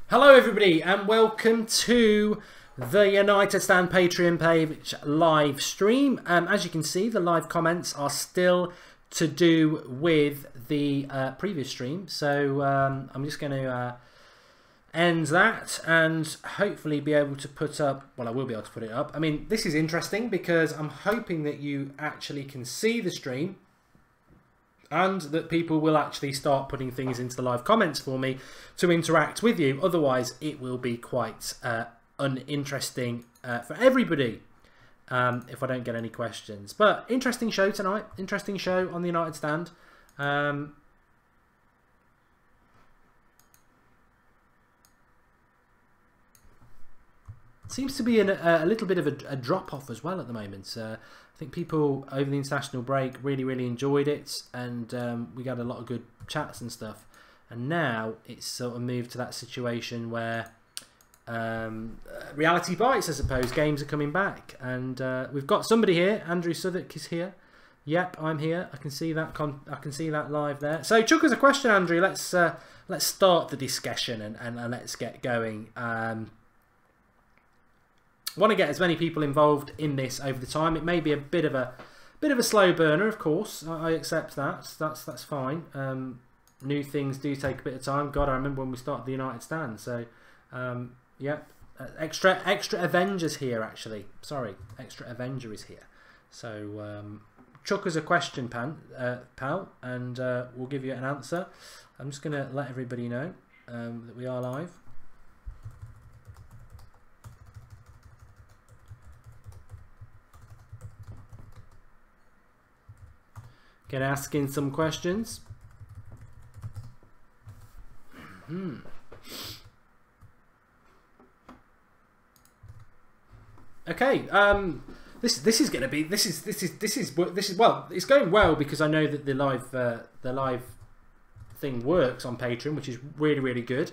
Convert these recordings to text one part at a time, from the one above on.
Hello everybody and welcome to the United Stand Patreon page live stream. As you can see, the live comments are still to do with the previous stream, so I'm just going to end that and hopefully be able to put up, well, I will be able to put it up. I mean, this is interesting because I'm hoping that you actually can see the stream and that people will actually start putting things into the live comments for me to interact with you. Otherwise, it will be quite uninteresting for everybody if I don't get any questions. But interesting show tonight. Interesting show on the United Stand. Seems to be a little bit of a drop-off as well at the moment. I think people over the international break really enjoyed it, and we got a lot of good chats and stuff. And now it's sort of moved to that situation where reality bites, I suppose. Games are coming back, and we've got somebody here. Andrew Southwick is here. Yep, I'm here. I can see that. I can see that live there. So, chuck us a question, Andrew. Let's start the discussion and let's get going. Want to get as many people involved in this over the time. It may be a bit of a slow burner, of course. I accept that. That's fine. New things do take a bit of time. God, I remember when we started the United Stand. So, yeah, extra Avengers here actually. Sorry, extra Avenger is here. So, chuck us a question, pal, and we'll give you an answer. I'm just going to let everybody know that we are live. Get asking some questions. Okay. This is going to be this is well. It's going well because I know that the live thing works on Patreon, which is really good.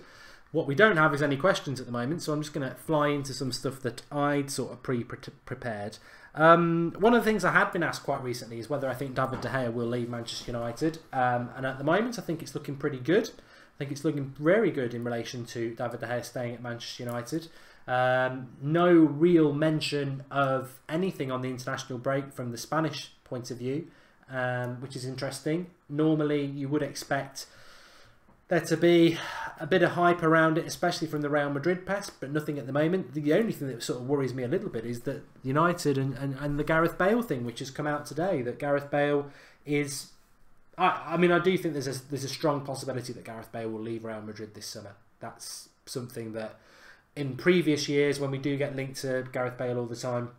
What we don't have is any questions at the moment, so I'm just going to fly into some stuff that I'd sort of prepared. One of the things I had been asked quite recently is whether I think David De Gea will leave Manchester United, and at the moment I think it's looking pretty good. I think it's looking very good in relation to David De Gea staying at Manchester United. No real mention of anything on the international break from the Spanish point of view, which is interesting. Normally you would expect there to be a bit of hype around it, especially from the Real Madrid press, but nothing at the moment. The only thing that sort of worries me a little bit is that United and the Gareth Bale thing, which has come out today, that Gareth Bale is... I mean, I do think there's a strong possibility that Gareth Bale will leave Real Madrid this summer. That's something that in previous years, when we do get linked to Gareth Bale all the time,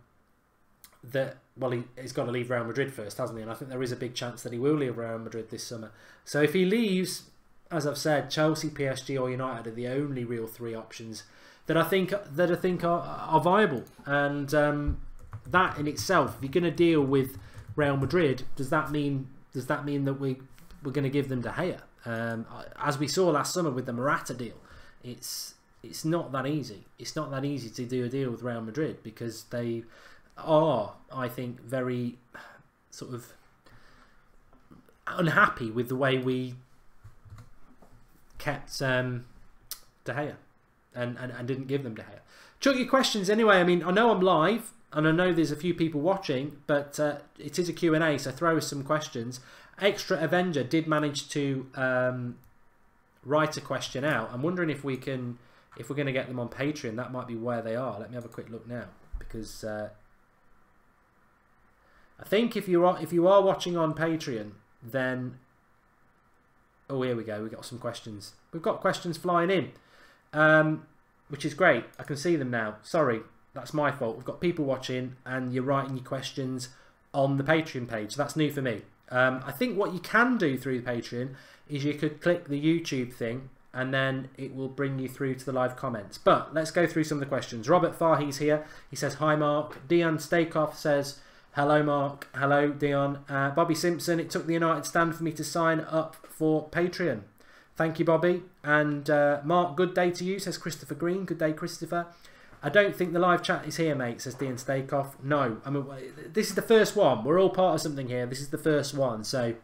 that, well, he's got to leave Real Madrid first, hasn't he? And I think there is a big chance that he will leave Real Madrid this summer. So if he leaves... As I've said, Chelsea, PSG or United are the only real three options that I think are viable. And that in itself, if you're going to deal with Real Madrid, does that mean that we're going to give them De Gea? As we saw last summer with the Morata deal, it's not that easy. It's not that easy to do a deal with Real Madrid because they are, I think, very sort of unhappy with the way we kept De Gea and didn't give them De Gea. Chuck your questions anyway. I mean, I know I'm live and I know there's a few people watching, but it is a Q&A, so throw us some questions. Extra Avenger did manage to write a question out. I'm wondering if we're going to get them on Patreon. That might be where they are. Let me have a quick look now, because I think if you are watching on Patreon, then... Oh, here we go. We've got some questions. We've got questions flying in, which is great. I can see them now. Sorry, that's my fault. We've got people watching and you're writing your questions on the Patreon page. So that's new for me. I think what you can do through the Patreon is you could click the YouTube thing and then it will bring you through to the live comments. But let's go through some of the questions. Robert Fahy's here. He says, hi, Mark. Dion Stakeoff says... Hello, Mark. Hello, Dion. Bobby Simpson, it took the United Stand for me to sign up for Patreon. Thank you, Bobby. And Mark, good day to you, says Christopher Green. Good day, Christopher. I don't think the live chat is here, mate, says Dion Stakeoff. No, I mean, this is the first one. We're all part of something here. This is the first one. So,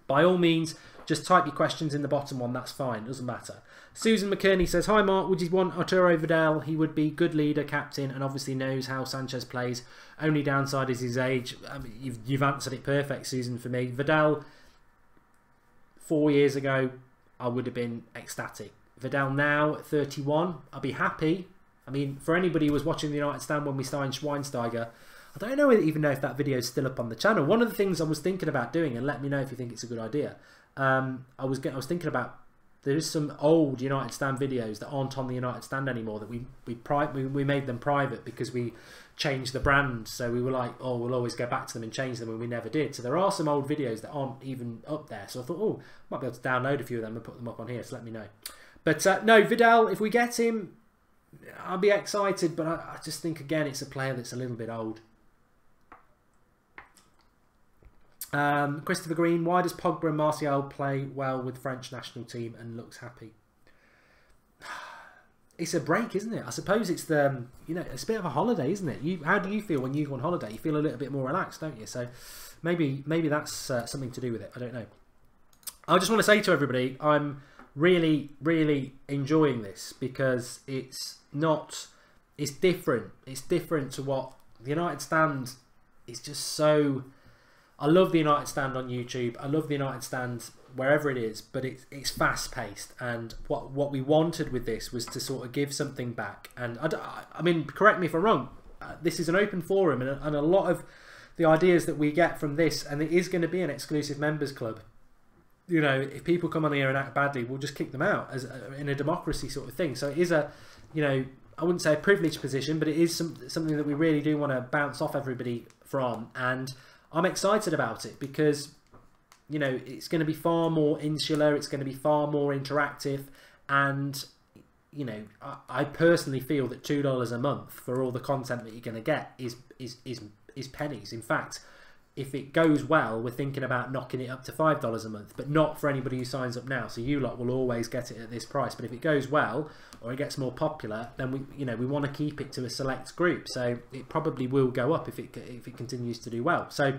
by all means, Just type your questions in the bottom one, that's fine, doesn't matter. Susan McKerney says, hi Mark, would you want Arturo Vidal? He would be good leader, captain, and obviously knows how Sanchez plays. Only downside is his age. I mean, you've answered it perfect, Susan, for me. Vidal, 4 years ago, I would have been ecstatic. Vidal now, at 31, I'll be happy. I mean, for anybody who was watching the United Stand when we signed Schweinsteiger, I don't even know if that video is still up on the channel. One of the things I was thinking about doing, and let me know if you think it's a good idea, I was thinking about, there is some old United Stand videos that aren't on the United Stand anymore that we made them private because we changed the brand. So we were like, oh, we'll always go back to them and change them, and we never did. So there are some old videos that aren't even up there. So I thought, oh, might be able to download a few of them and put them up on here. So let me know. But no, Vidal, if we get him, I'll be excited. But I just think, again, it's a player that's a little bit old. Christopher Green, why does Pogba and Martial play well with French national team and looks happy? It's a break, isn't it? I suppose it's the, it's a bit of a holiday, isn't it? How do you feel when you go on holiday? You feel a little bit more relaxed, don't you? So maybe that's something to do with it. I don't know. I just want to say to everybody, I'm really, really enjoying this because it's different. It's different to what the United Stand is. Just so, I love the United Stand on YouTube. I love the United Stand wherever it is, but it's fast paced. And what we wanted with this was to sort of give something back. And I mean, correct me if I'm wrong. This is an open forum, and a lot of the ideas that we get from this, and it is going to be an exclusive members club. If people come on here and act badly, we'll just kick them out as in a democracy sort of thing. So it is a, I wouldn't say a privileged position, but it is something that we really do want to bounce off everybody from. And I'm excited about it because, it's going to be far more insular. It's going to be far more interactive. And, I personally feel that $2 a month for all the content that you're going to get is pennies. In fact, if it goes well, we're thinking about knocking it up to $5 a month, but not for anybody who signs up now. So you lot will always get it at this price. But if it goes well or it gets more popular, then we want to keep it to a select group. So it probably will go up if it continues to do well. So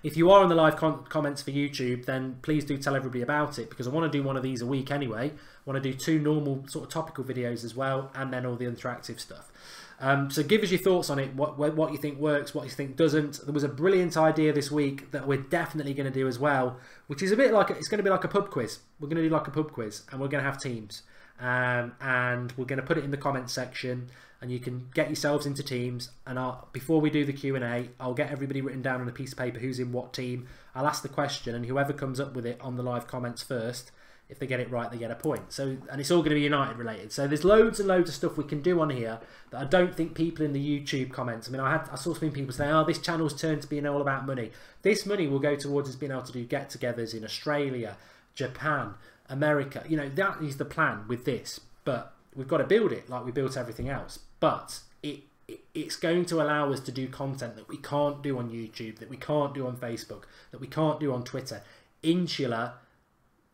if you are on the live comments for YouTube, then please do tell everybody about it, because I want to do one of these a week anyway. I want to do 2 normal sort of topical videos as well, and then all the interactive stuff. So give us your thoughts on it, what you think works, what you think doesn't. There was a brilliant idea this week that we're definitely going to do as well, which is a bit like, it's going to be like a pub quiz. We're going to do like a pub quiz, and we're going to have teams. And we're going to put it in the comments section, and you can get yourselves into teams. And before we do the Q&A, I'll get everybody written down on a piece of paper who's in what team. I'll ask the question, and whoever comes up with it on the live comments first, if they get it right, they get a point. So, and it's all going to be United related. So there's loads and loads of stuff we can do on here that I don't think people in the YouTube comments. I mean, I saw some people say, "Oh, this channel's turned to being all about money." This money will go towards us being able to do get-togethers in Australia, Japan, America. That is the plan with this. But we've got to build it like we built everything else. But it's going to allow us to do content that we can't do on YouTube, that we can't do on Facebook, that we can't do on Twitter. Insular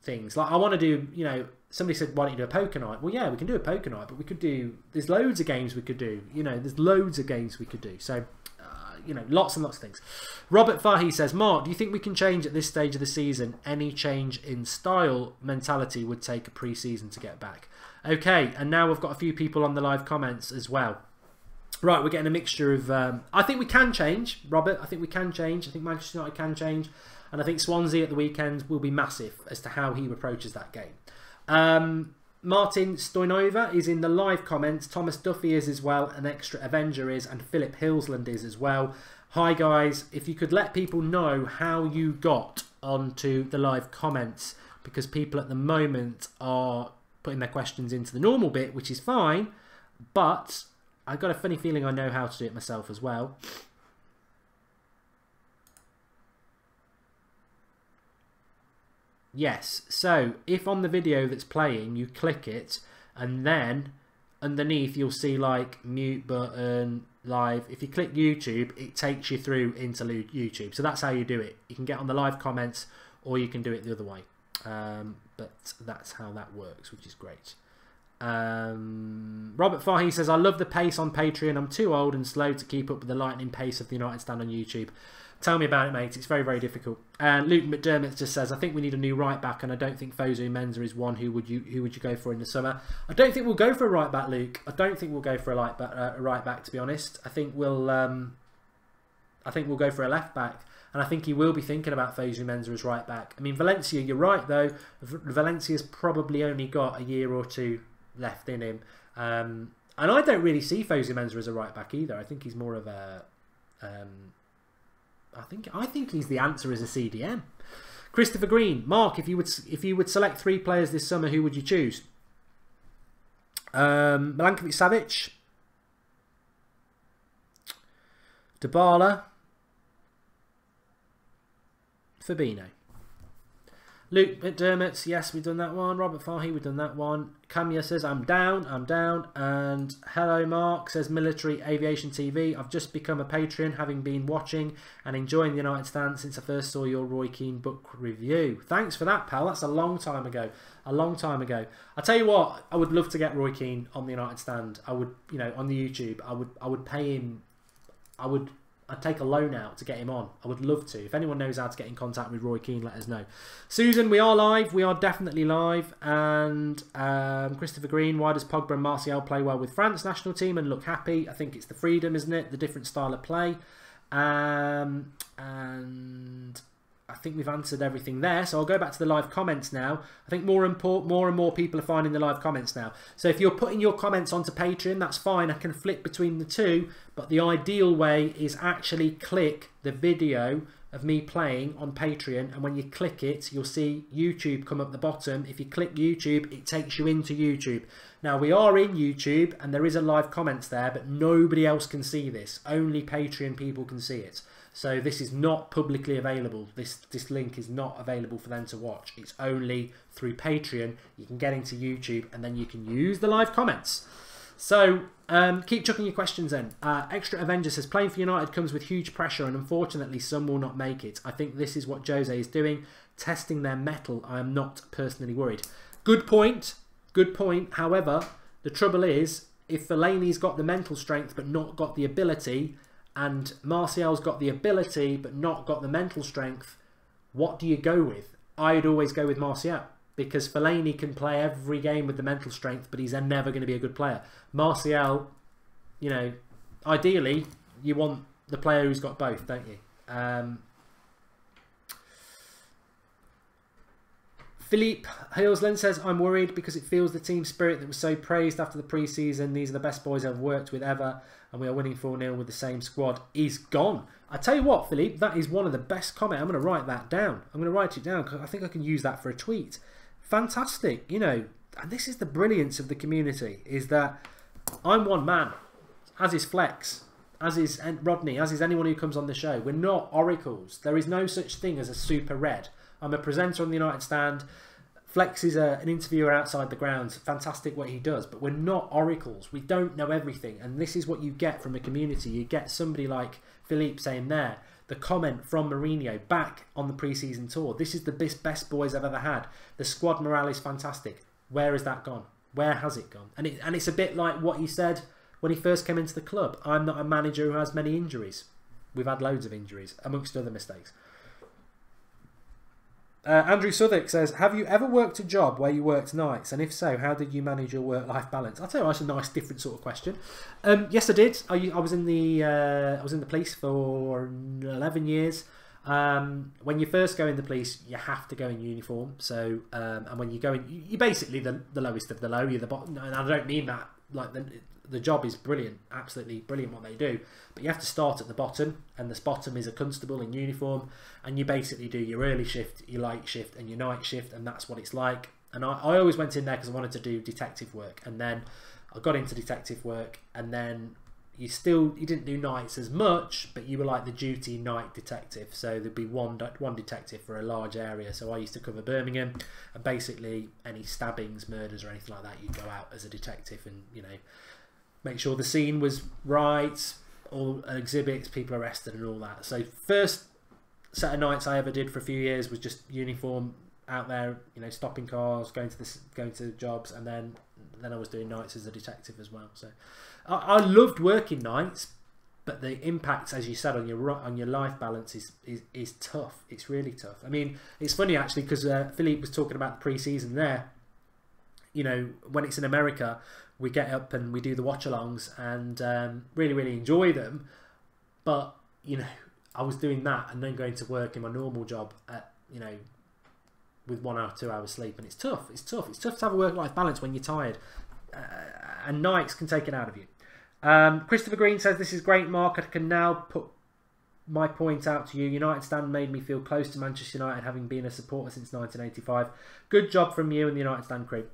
things. Like I want to do, somebody said, why don't you do a poker night? Well, yeah, we can do a poker night, but we could do, there's loads of games we could do. There's loads of games we could do. So, lots and lots of things. Robert Fahy says, Mark, do you think we can change at this stage of the season? Any change in style, mentality would take a pre-season to get back. Okay, and now we've got a few people on the live comments as well. Right, we're getting a mixture of... I think we can change, Robert. I think we can change. I think Manchester United can change. And I think Swansea at the weekend will be massive as to how he approaches that game. Martin Stoyanova is in the live comments. Thomas Duffy is as well. An extra Avenger is. And Philip Hillsland is as well. Hi, guys. If you could let people know how you got onto the live comments, because people at the moment are putting their questions into the normal bit, which is fine. But I've got a funny feeling I know how to do it myself as well. Yes, so if on the video that's playing you click it, and then underneath you'll see like mute button, live. If you click YouTube, it takes you through into YouTube. So that's how you do it. You can get on the live comments, or you can do it the other way. But that's how that works, which is great. Robert Fahey says, I love the pace on Patreon. I'm too old and slow to keep up with the lightning pace of the United Stand on YouTube. Tell me about it, mate. It's very, very difficult. And Luke McDermott just says, I think we need a new right back, and I don't think Fosu Mensah is one. Who would you go for in the summer? I don't think we'll go for a right back, Luke. I don't think we'll go for a right back, to be honest. I think we'll go for a left back. And I think he will be thinking about Fosu Mensah as right back. I mean, Valencia, you're right, though. Valencia's probably only got a year or two left in him. And I don't really see Fosu Mensah as a right back either. I think he's more of a... I think he's the answer as a CDM. Christopher Green. Mark, if you would select 3 players this summer, who would you choose? Milankovic-Savic. Dybala. Fabinho. Luke McDermott, yes, we've done that one. Robert Fahey, we've done that one. Kamya says, I'm down. And hello, Mark, says Military Aviation TV. I've just become a Patreon, having been watching and enjoying the United Stand since I first saw your Roy Keane book review. Thanks for that, pal. That's a long time ago. A long time ago. I tell you what, I would love to get Roy Keane on the United Stand. I would, on the YouTube. I would pay him. I'd take a loan out to get him on. I would love to. If anyone knows how to get in contact with Roy Keane, let us know. Susan, we are live. We are definitely live. And Christopher Green, why does Pogba and Martial play well with France national team and look happy? I think it's the freedom, isn't it? The different style of play. And I think we've answered everything there. So I'll go back to the live comments now. I think more and more people are finding the live comments now. So if you're putting your comments onto Patreon, that's fine. I can flip between the two. But the ideal way is actually click the video of me playing on Patreon. And when you click it, you'll see YouTube come up the bottom. If you click YouTube, it takes you into YouTube. Now, we are in YouTube and there is a live comments there, but nobody else can see this. Only Patreon people can see it. So this is not publicly available. This link is not available for them to watch. It's only through Patreon. You can get into YouTube and then you can use the live comments. So keep chucking your questions in. Extra Avenger says, playing for United comes with huge pressure and unfortunately some will not make it. I think this is what Jose is doing, testing their mettle. I am not personally worried. Good point. Good point. However, the trouble is, if Fellaini's got the mental strength but not got the ability, and Martial's got the ability but not got the mental strength, what do you go with? I'd always go with Martial, because Fellaini can play every game with the mental strength, but he's then never going to be a good player. Martial, ideally, you want the player who's got both, don't you? Philippe Hillsland says, I'm worried because it feels the team spirit that was so praised after the pre-season. These are the best boys I've worked with ever, and we are winning 4-0 with the same squad. Is gone. I tell you what, Philippe, that is one of the best comments. I'm going to write that down. I'm going to write it down because I think I can use that for a tweet. Fantastic. And this is the brilliance of the community, is that I'm one man, as is Flex, as is Rodney, as is anyone who comes on the show. We're not oracles. There is no such thing as a super red. I'm a presenter on the United Stand. Flex is an interviewer outside the grounds. Fantastic what he does. But we're not oracles. We don't know everything. And this is what you get from a community. You get somebody like Philippe saying there, the comment from Mourinho back on the pre-season tour. This is the best boys I've ever had. The squad morale is fantastic. Where has that gone? Where has it gone? And it's a bit like what he said when he first came into the club. I'm not a manager who has many injuries. We've had loads of injuries, amongst other mistakes. Andrew Southwick says, have you ever worked a job where you worked nights? And if so, how did you manage your work-life balance? I'll tell you, that's a nice, different sort of question. Yes, I did. I was in the police for 11 years. When you first go in the police, you have to go in uniform. So, and when you go in, you're basically the lowest of the low. You're the bottom. And I don't mean that like the job is brilliant, absolutely brilliant what they do, but you have to start at the bottom, and this bottom is a constable in uniform, and you basically do your early shift, your late shift and your night shift, and that's what it's like. And I always went in there because I wanted to do detective work, and then I got into detective work, and then you didn't do nights as much, but you were like the duty night detective. So there'd be one detective for a large area. So I used to cover Birmingham, and basically any stabbings, murders or anything like that, you'd go out as a detective and make sure the scene was right, all exhibits, people arrested and all that. So first set of nights I ever did for a few years was just uniform out there, stopping cars, going to jobs, and then then I was doing nights as a detective as well. So I loved working nights, but the impact, as you said, on your life balance is tough. It's really tough. I mean, it's funny actually, because Philippe was talking about the pre-season there. You know, when it's in America, we get up and we do the watch-alongs and really, really enjoy them. But, you know, I was doing that and then going to work in my normal job at, you know, with 1 or 2 hours sleep. And it's tough. It's tough. It's tough to have a work-life balance when you're tired. And nights can take it out of you. Christopher Green says, this is great, Mark. I can now put my point out to you. United Stand made me feel close to Manchester United, having been a supporter since 1985. Good job from you and the United Stand crew.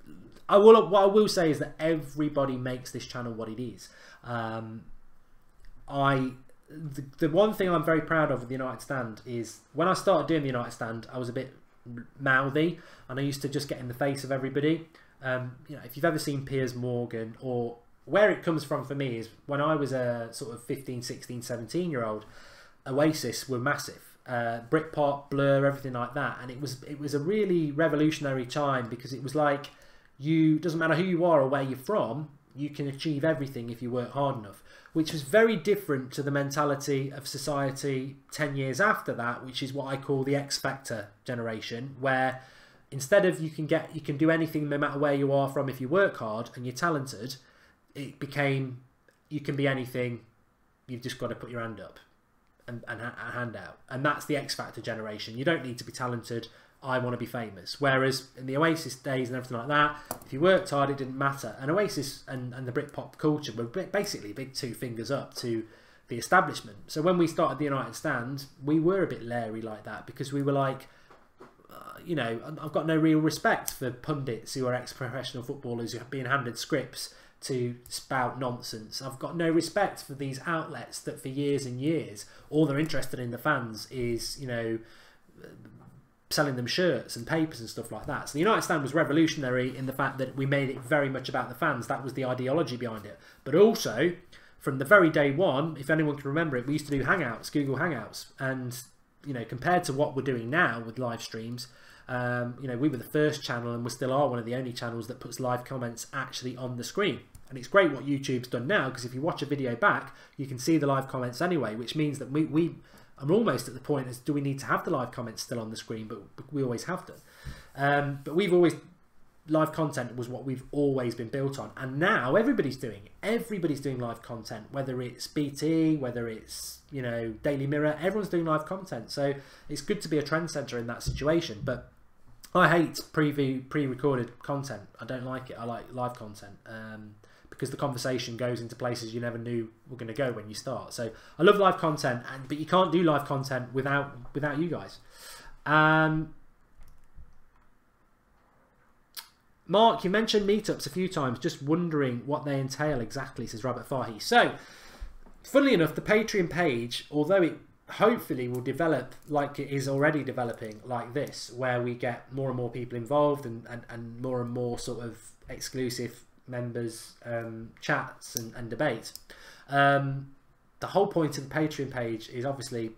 What I will say is that everybody makes this channel what it is. The one thing I'm very proud of with the United Stand is when I started doing the United Stand, I was a bit mouthy and I used to just get in the face of everybody. You know, if you've ever seen Piers Morgan, or where it comes from for me is when I was a sort of 15, 16, 17-year-old, Oasis were massive. Britpop, Blur, everything like that. And it was a really revolutionary time, because it was like, doesn't matter who you are or where you're from, you can achieve everything if you work hard enough, which was very different to the mentality of society 10 years after that, which is what I call the X Factor generation, where instead of you can do anything no matter where you are from if you work hard and you're talented, it became you can be anything, you've just got to put your hand up and a hand out. And that's the X Factor generation. You don't need to be talented. I want to be famous. Whereas in the Oasis days and everything like that, if you worked hard, it didn't matter. And Oasis and the Britpop culture were basically big 2 fingers up to the establishment. So when we started the United Stand, we were a bit leery like that, because we were like, you know, I've got no real respect for pundits who are ex-professional footballers who have been handed scripts to spout nonsense. I've got no respect for these outlets that for years and years all they're interested in the fans is, you know, selling them shirts and papers and stuff like that. So the United Stand was revolutionary in the fact that we made it very much about the fans. That was the ideology behind it. But also, from the very day one, if anyone can remember it, we used to do Hangouts, Google Hangouts. And, you know, compared to what we're doing now with live streams, you know, we were the first channel, and we still are one of the only channels that puts live comments actually on the screen. And it's great what YouTube's done now, because if you watch a video back, you can see the live comments anyway, which means that I'm almost at the point as, do we need to have the live comments still on the screen? But we always have done. But we've always, live content was what we've always been built on. And now everybody's doing it. Everybody's doing live content, whether it's BT, whether it's, you know, Daily Mirror, everyone's doing live content. So it's good to be a trendsetter in that situation. But I hate pre-recorded content. I don't like it. I like live content. Because the conversation goes into places you never knew were going to go when you start. So I love live content, but you can't do live content without you guys. Mark, you mentioned meetups a few times. Just wondering what they entail exactly, says Robert Fahy. So, funnily enough, the Patreon page, although it hopefully will develop like it is already developing like this, where we get more and more people involved and more sort of exclusive members, chats and debate. The whole point of the Patreon page is obviously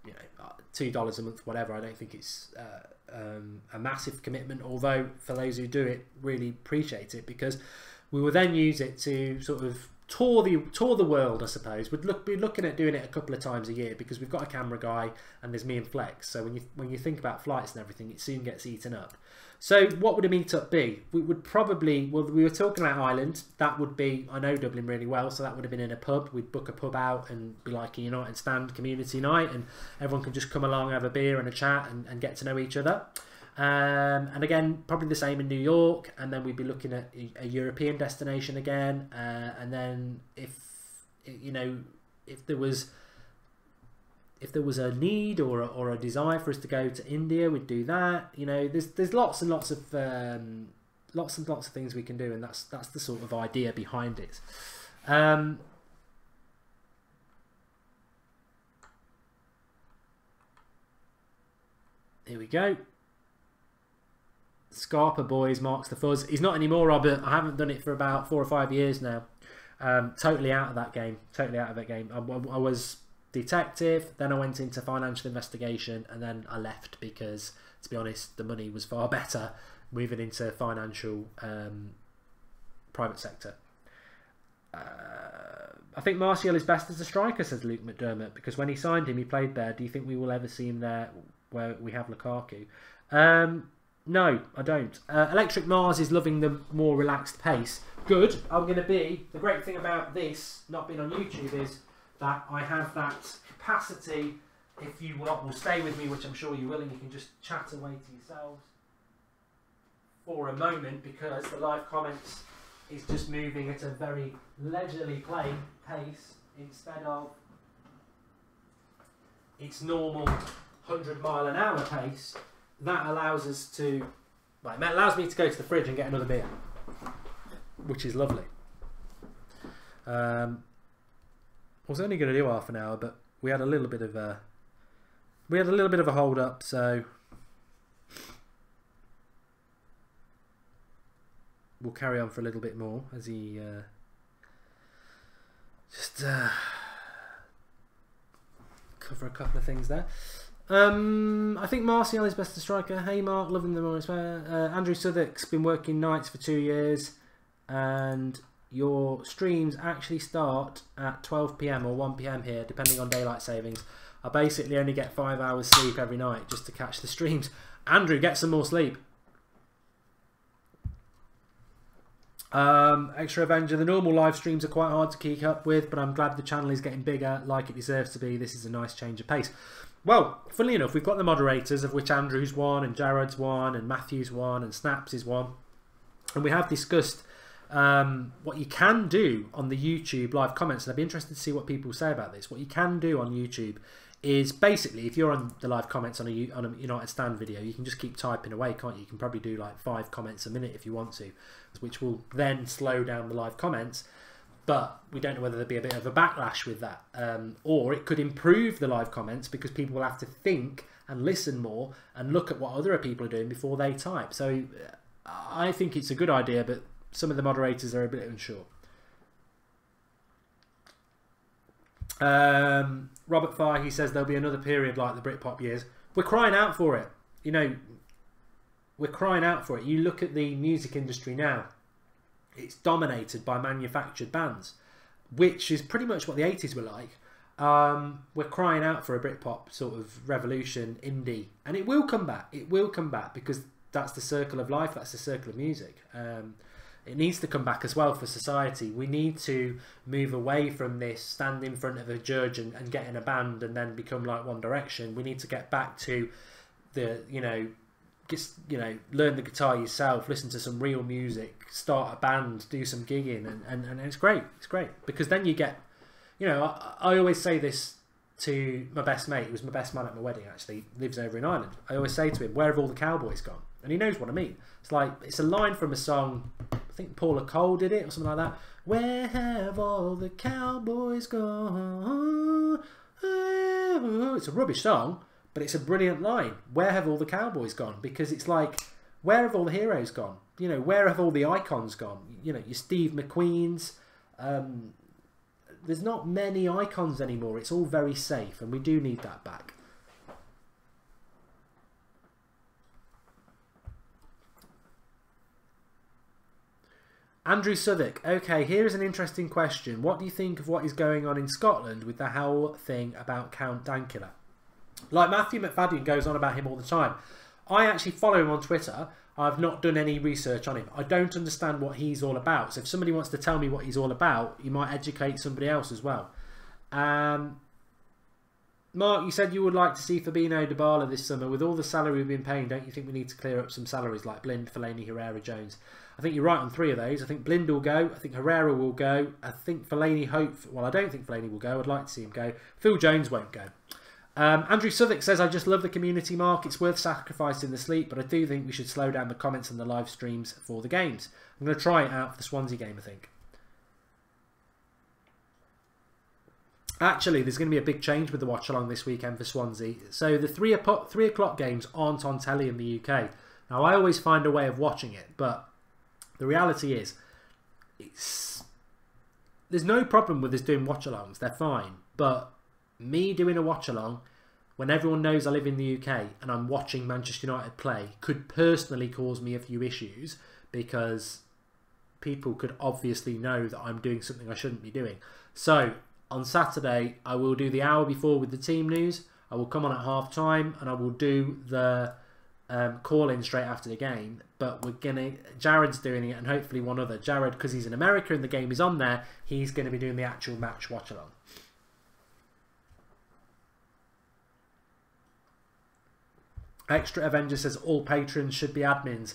you know, $2 a month, whatever. I don't think it's a massive commitment, although for those who do it, really appreciate it, because we will then use it to sort of tour the world, I suppose. We'd be looking at doing it a couple of times a year, because we've got a camera guy and there's me and Flex. So when you think about flights and everything, it soon gets eaten up. So what would a meetup be? We would probably, well, we were talking about Ireland. That would be, I know Dublin really well, so that would have been in a pub. We'd book a pub out and be like a United Stand community night, and everyone can just come along, have a beer and a chat and get to know each other. And again, probably the same in New York, and then we'd be looking at a European destination again. And then if there was a need or a desire for us to go to India, we'd do that. You know, there's lots and lots of things we can do, and that's the sort of idea behind it. Here we go. Scarpa Boys marks the fuzz. He's not anymore, Robert. I haven't done it for about 4 or 5 years now. Totally out of that game. Totally out of that game. I was detective, then I went into financial investigation, and then I left because, to be honest, the money was far better moving into financial private sector. I think Martial is best as a striker, says Luke McDermott, because when he signed him, he played there. Do you think we will ever see him there where we have Lukaku? No, I don't. Electric Mars is loving the more relaxed pace. Good. I'm going to be... The great thing about this, not being on YouTube, is that I have that capacity. If you will stay with me, which I'm sure you will, and you can just chat away to yourselves for a moment, because the live comments is just moving at a very leisurely pace instead of its normal 100-mile-an-hour pace. That allows us to... Right, that allows me to go to the fridge and get another beer, which is lovely. I was only going to do half an hour, but we had a little bit of a... hold up, so we'll carry on for a little bit more as he cover a couple of things there. I think Martial is best as striker. Hey Mark, loving them all. Andrew Southwick's been working nights for 2 years, and your streams actually start at 12 PM or 1 PM here, depending on daylight savings. I basically only get 5 hours sleep every night just to catch the streams. Andrew, get some more sleep. Extra Avenger, the normal live streams are quite hard to keep up with, but I'm glad the channel is getting bigger like it deserves to be. This is a nice change of pace. Well, funnily enough, we've got the moderators, of which Andrew's one, and Jared's one, and Matthew's one, and Snaps is one. And we have discussed what you can do on the YouTube live comments, and I'd be interested to see what people say about this. What you can do on YouTube is basically, if you're on the live comments on a United Stand video, you can just keep typing away, can't you? You can probably do like 5 comments a minute if you want to, which will then slow down the live comments. But we don't know whether there'll be a bit of a backlash with that, or it could improve the live comments because people will have to think and listen more and look at what other people are doing before they type. So I think it's a good idea, but some of the moderators are a bit unsure. Robert Farr, he says there'll be another period like the Britpop years. We're crying out for it. You know, we're crying out for it. You look at the music industry now. It's dominated by manufactured bands, which is pretty much what the 80s were like. We're crying out for a Britpop sort of revolution, indie, and it will come back. It will come back because that's the circle of life. That's the circle of music. It needs to come back as well for society. We need to move away from this stand in front of a judge and get in a band and then become like One Direction. We need to get back to the, learn the guitar yourself, listen to some real music, start a band, do some gigging, and it's great. It's great because then you get, I always say this to my best mate. He was my best man at my wedding, actually. Lives over in Ireland. I always say to him, "Where have all the cowboys gone?" And he knows what I mean. It's like, it's a line from a song, I think Paula Cole did it or something like that. Where have all the cowboys gone? It's a rubbish song, but it's a brilliant line. Where have all the cowboys gone? Because it's like, where have all the heroes gone? Where have all the icons gone? Your Steve McQueen's. There's not many icons anymore. It's all very safe, and we do need that back. Andrew Southwick. Okay, here is an interesting question. What do you think of what is going on in Scotland with the whole thing about Count Dankula? Like Matthew McFadden goes on about him all the time. I actually follow him on Twitter. I've not done any research on him. I don't understand what he's all about. So if somebody wants to tell me what he's all about, you might educate somebody else as well. Mark, you said you would like to see Fabinho Dybala this summer. With all the salary we've been paying, don't you think we need to clear up some salaries like Blind, Fellaini, Herrera, Jones? I think you're right on 3 of those. I think Blind will go. I think Herrera will go. I think Fellaini I don't think Fellaini will go. I'd like to see him go. Phil Jones won't go. Andrew Southwick says, I just love the community, Mark. It's worth sacrificing the sleep, but I do think we should slow down the comments and the live streams for the games. I'm going to try it out for the Swansea game, I think. Actually, there's going to be a big change with the watch-along this weekend for Swansea. So the 3 o'clock games aren't on telly in the UK. Now, I always find a way of watching it, but the reality is, there's no problem with us doing watch-alongs. They're fine. But me doing a watch-along, when everyone knows I live in the UK and I'm watching Manchester United play, could personally cause me a few issues because people could obviously know that I'm doing something I shouldn't be doing. So on Saturday, I will do the hour before with the team news. I will come on at half time and I will do the call-in straight after the game. But Jared's doing it, and hopefully one other. Jared, because he's in America and the game is on there, he's going to be doing the actual match watch-along. Extra Avenger says all patrons should be admins.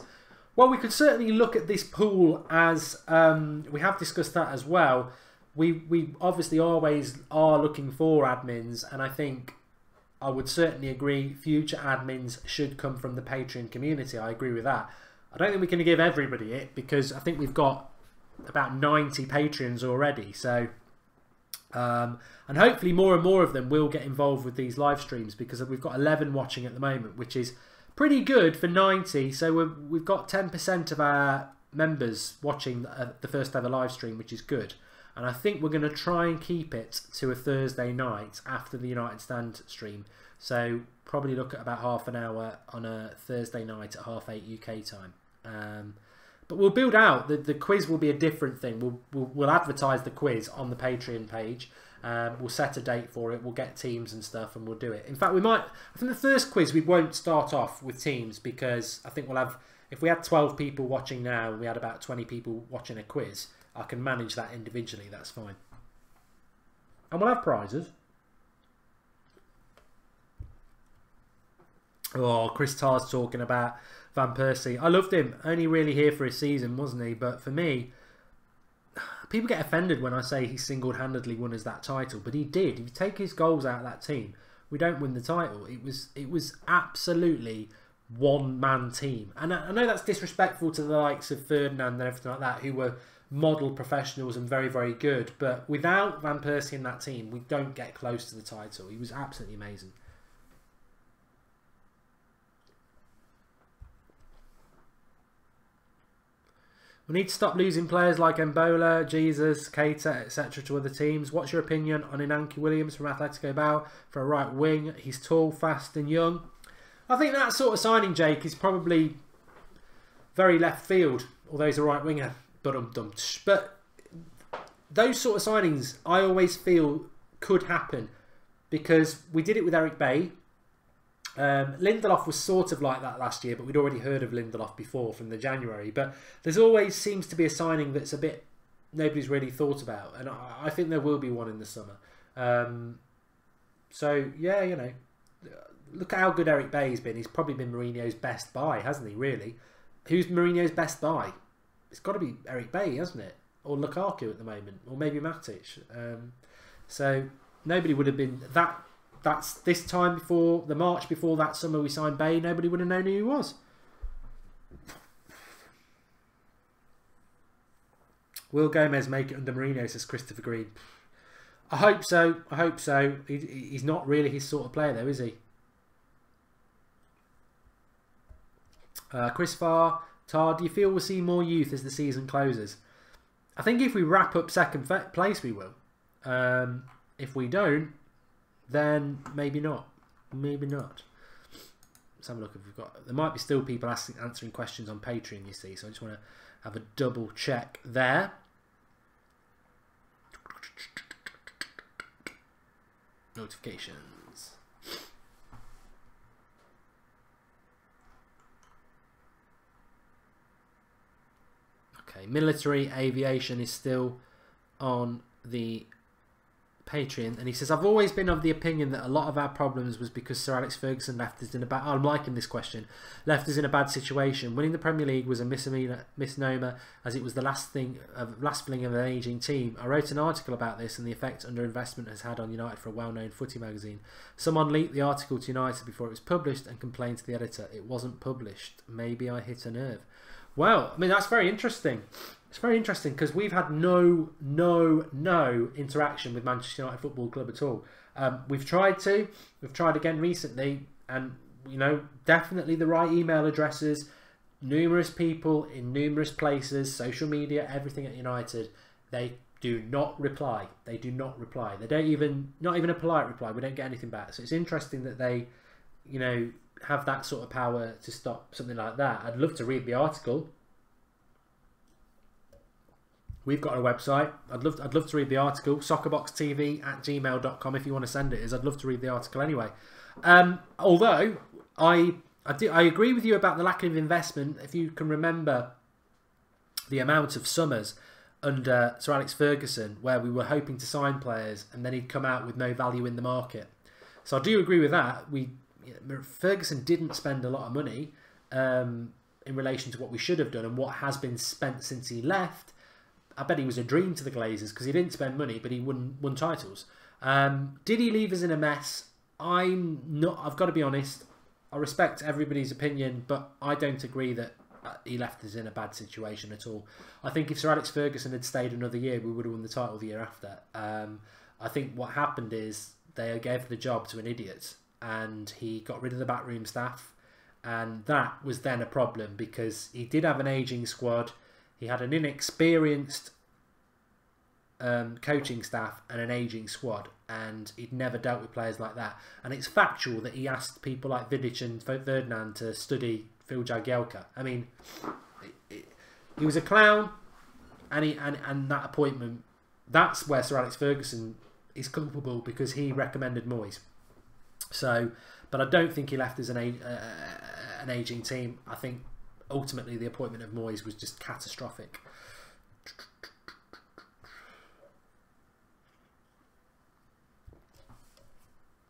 Well, we could certainly look at this pool as we have discussed that as well. We obviously always are looking for admins, and I think I would certainly agree future admins should come from the Patreon community. I agree with that. I don't think we're going to give everybody it, because I think we've got about 90 Patreons already. So, and hopefully more and more of them will get involved with these live streams, because we've got 11 watching at the moment, which is pretty good for 90. So we've got 10% of our members watching the first ever live stream, which is good. And I think we're going to try and keep it to a Thursday night after the United Stand stream. So probably look at about half an hour on a Thursday night at 8:30 UK time. But we'll build out. The quiz will be a different thing. We'll advertise the quiz on the Patreon page. We'll set a date for it. We'll get teams and stuff, and we'll do it. In fact, I think the first quiz we won't start off with teams, because I think we'll have, if we had 12 people watching now and we had about 20 people watching a quiz, I can manage that individually. That's fine. And we'll have prizes. Oh, Chris Tarr's talking about Van Persie. I loved him. Only really here for a season, wasn't he? But for me, people get offended when I say he single-handedly won us that title, but he did. If you take his goals out of that team, we don't win the title. It was absolutely one-man team. And I know that's disrespectful to the likes of Ferdinand and everything like that, who were model professionals and very, very good. But without Van Persie in that team, we don't get close to the title. He was absolutely amazing. We need to stop losing players like Mbola, Jesus, Keita, etc. to other teams. What's your opinion on Inaki Williams from Atletico Bilbao for a right wing? He's tall, fast and young. I think that sort of signing, Jake, is probably very left field, although he's a right winger. But those sort of signings, I always feel, could happen, because we did it with Eric Bailly. Lindelof was sort of like that last year, but we'd already heard of Lindelof before from the January. But there's always seems to be a signing that's a bit nobody's really thought about, and I think there will be one in the summer. So yeah, you know, look at how good Eric Bailly's been. He's probably been Mourinho's best buy, hasn't he? Really, who's Mourinho's best buy? It's got to be Eric Bailly, hasn't it? Or Lukaku at the moment, or maybe Matic. So nobody would have been that. That's this time before the March before that summer we signed Bailly. Nobody would have known who he was. Will Gomez make it under Mourinho, says Christopher Green. I hope so. I hope so. He's not really his sort of player, though, is he? Chris Farr, Tar, do you feel we'll see more youth as the season closes? I think if we wrap up second place, we will. If we don't, then maybe not. Maybe not. Let's have a look if we've got... There might be still people answering questions on Patreon, you see, so I just want to have a double check there. Notifications. Okay, military aviation is still on the Patreon, and he says, I've always been of the opinion that a lot of our problems was because Sir Alex Ferguson left us in a bad... I'm liking this question. Left us in a bad situation. Winning the Premier League was a misnomer, as it was the last fling of an ageing team. I wrote an article about this and the effect underinvestment has had on United for a well-known footy magazine. Someone leaked the article to United before it was published and complained to the editor. It wasn't published. Maybe I hit a nerve. Well, I mean, that's very interesting. It's very interesting because we've had no interaction with Manchester United Football Club at all. We've tried to. We've tried again recently, and you know, definitely the right email addresses. Numerous people in numerous places, social media, everything at United. They do not reply. They do not reply. They don't even, not even a polite reply. We don't get anything back. So it's interesting that they, you know, have that sort of power to stop something like that. I'd love to read the article. We've got a website. I'd love to read the article. Soccerboxtv@gmail.com if you want to send it. I'd love to read the article anyway. Although I agree with you about the lack of investment. If you can remember the amount of summers under Sir Alex Ferguson where we were hoping to sign players and then he'd come out with no value in the market. So I do agree with that. Ferguson didn't spend a lot of money in relation to what we should have done and what has been spent since he left. I bet he was a dream to the Glazers because he didn't spend money, but he won titles. Did he leave us in a mess? I've got to be honest. I respect everybody's opinion, but I don't agree that he left us in a bad situation at all. I think if Sir Alex Ferguson had stayed another year, we would have won the title the year after. I think what happened is they gave the job to an idiot, and he got rid of the backroom staff, and that was then a problem because he did have an ageing squad. He had an inexperienced coaching staff and an ageing squad, and he'd never dealt with players like that. And it's factual that he asked people like Vidic and Ferdinand to study Phil Jagielka. I mean, he was a clown, and that appointment, that's where Sir Alex Ferguson is culpable because he recommended Moyes. So, but I don't think he left as an ageing team. I think ultimately the appointment of Moyes was just catastrophic.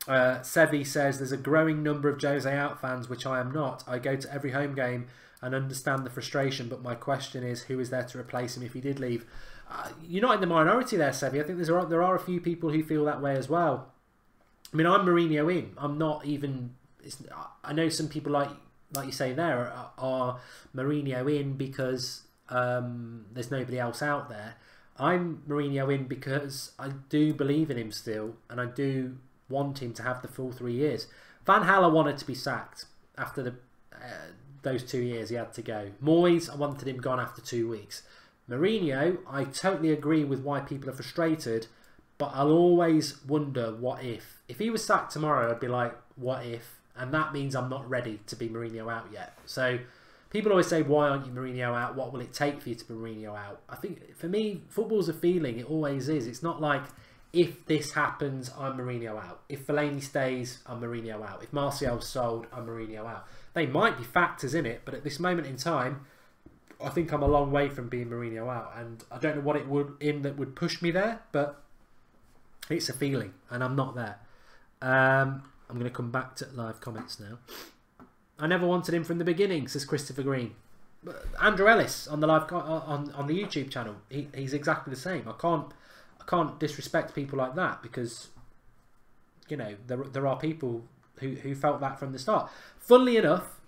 Sevi says there's a growing number of Jose out fans, which I am not. I go to every home game and understand the frustration, but my question is, who is there to replace him if he did leave? You're not in the minority there, Sevi. I think there are a few people who feel that way as well. I mean, I'm Mourinho in. I'm not even. I know some people like you say there are Mourinho in because there's nobody else out there. I'm Mourinho in because I do believe in him still, and I do want him to have the full 3 years. Van Haller wanted to be sacked after those 2 years he had to go. Moyes, I wanted him gone after 2 weeks. Mourinho, I totally agree with why people are frustrated, but I'll always wonder what if. If he was sacked tomorrow, I'd be like, what if? And that means I'm not ready to be Mourinho out yet. So people always say, why aren't you Mourinho out? What will it take for you to be Mourinho out? I think for me, football's a feeling. It always is. It's not like, if this happens, I'm Mourinho out. If Fellaini stays, I'm Mourinho out. If Martial's sold, I'm Mourinho out. They might be factors in it, but at this moment in time, I think I'm a long way from being Mourinho out. And I don't know what it would that would push me there, but it's a feeling, and I'm not there. I'm going to come back to live comments now. I never wanted him from the beginning, says Christopher Green. Andrew Ellis on the live on the YouTube channel, he's exactly the same. I can't disrespect people like that because, you know, there are people who felt that from the start. Funnily enough,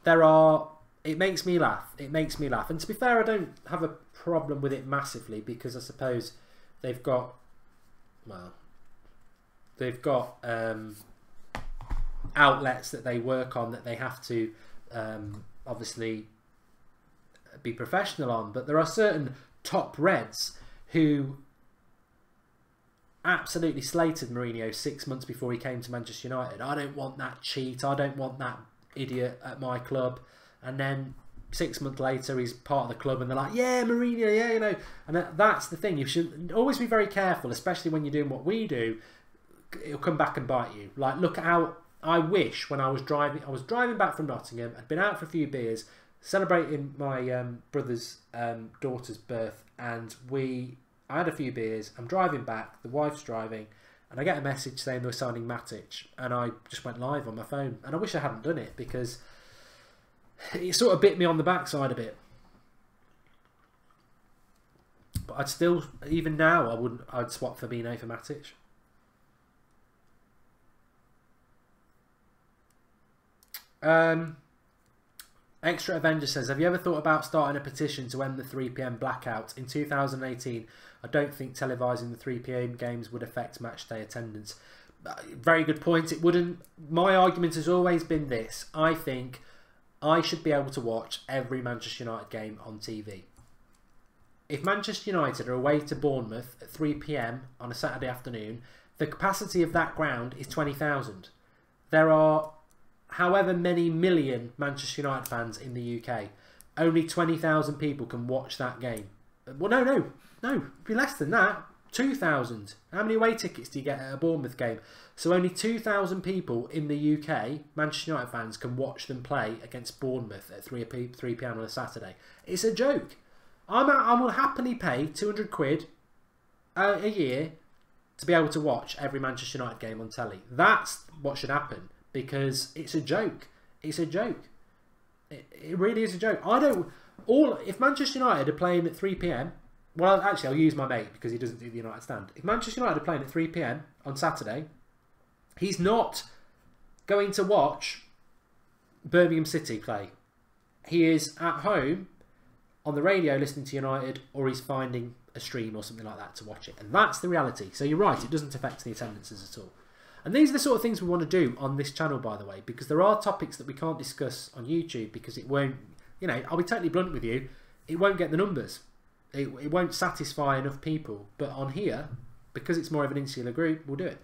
it makes me laugh. It makes me laugh. And to be fair, I don't have a problem with it massively because I suppose they've got outlets that they work on that they have to obviously be professional on. But there are certain top Reds who absolutely slated Mourinho 6 months before he came to Manchester United. I don't want that cheat. I don't want that idiot at my club. And then 6 months later, he's part of the club, and they're like, "Yeah, Mourinho, yeah, you know." And that's the thing. You should always be very careful, especially when you're doing what we do. It'll come back and bite you. Like, look at how I wish when I was driving back from Nottingham. I'd been out for a few beers, celebrating my brother's daughter's birth, and I had a few beers. I'm driving back. The wife's driving, and I get a message saying they were signing Matic, and I just went live on my phone. And I wish I hadn't done it because it sort of bit me on the backside a bit. But I'd still, even now, I'd swap Fabinho for Matic. Extra Avenger says, have you ever thought about starting a petition to end the 3 PM blackout? In 2018, I don't think televising the 3 PM games would affect matchday attendance. Very good point. It wouldn't. My argument has always been this. I think I should be able to watch every Manchester United game on TV. If Manchester United are away to Bournemouth at 3 PM on a Saturday afternoon, the capacity of that ground is 20,000. There are however many million Manchester United fans in the UK. Only 20,000 people can watch that game. Well, no. It'd be less than that. 2,000. How many away tickets do you get at a Bournemouth game? So only 2,000 people in the UK, Manchester United fans, can watch them play against Bournemouth at 3 p.m. on a Saturday. It's a joke. I will happily pay 200 quid a year to be able to watch every Manchester United game on telly. That's what should happen, because it's a joke. It's a joke. It really is a joke. If Manchester United are playing at 3 p.m, well, actually, I'll use my mate because he doesn't do the United stand. If Manchester United are playing at 3 p.m. on Saturday, he's not going to watch Birmingham City play. He is at home on the radio listening to United, or he's finding a stream or something like that to watch it. And that's the reality. So you're right, it doesn't affect the attendances at all. And these are the sort of things we want to do on this channel, by the way, because there are topics that we can't discuss on YouTube because it won't, I'll be totally blunt with you, it won't get the numbers. It won't satisfy enough people. But on here, because it's more of an insular group, we'll do it.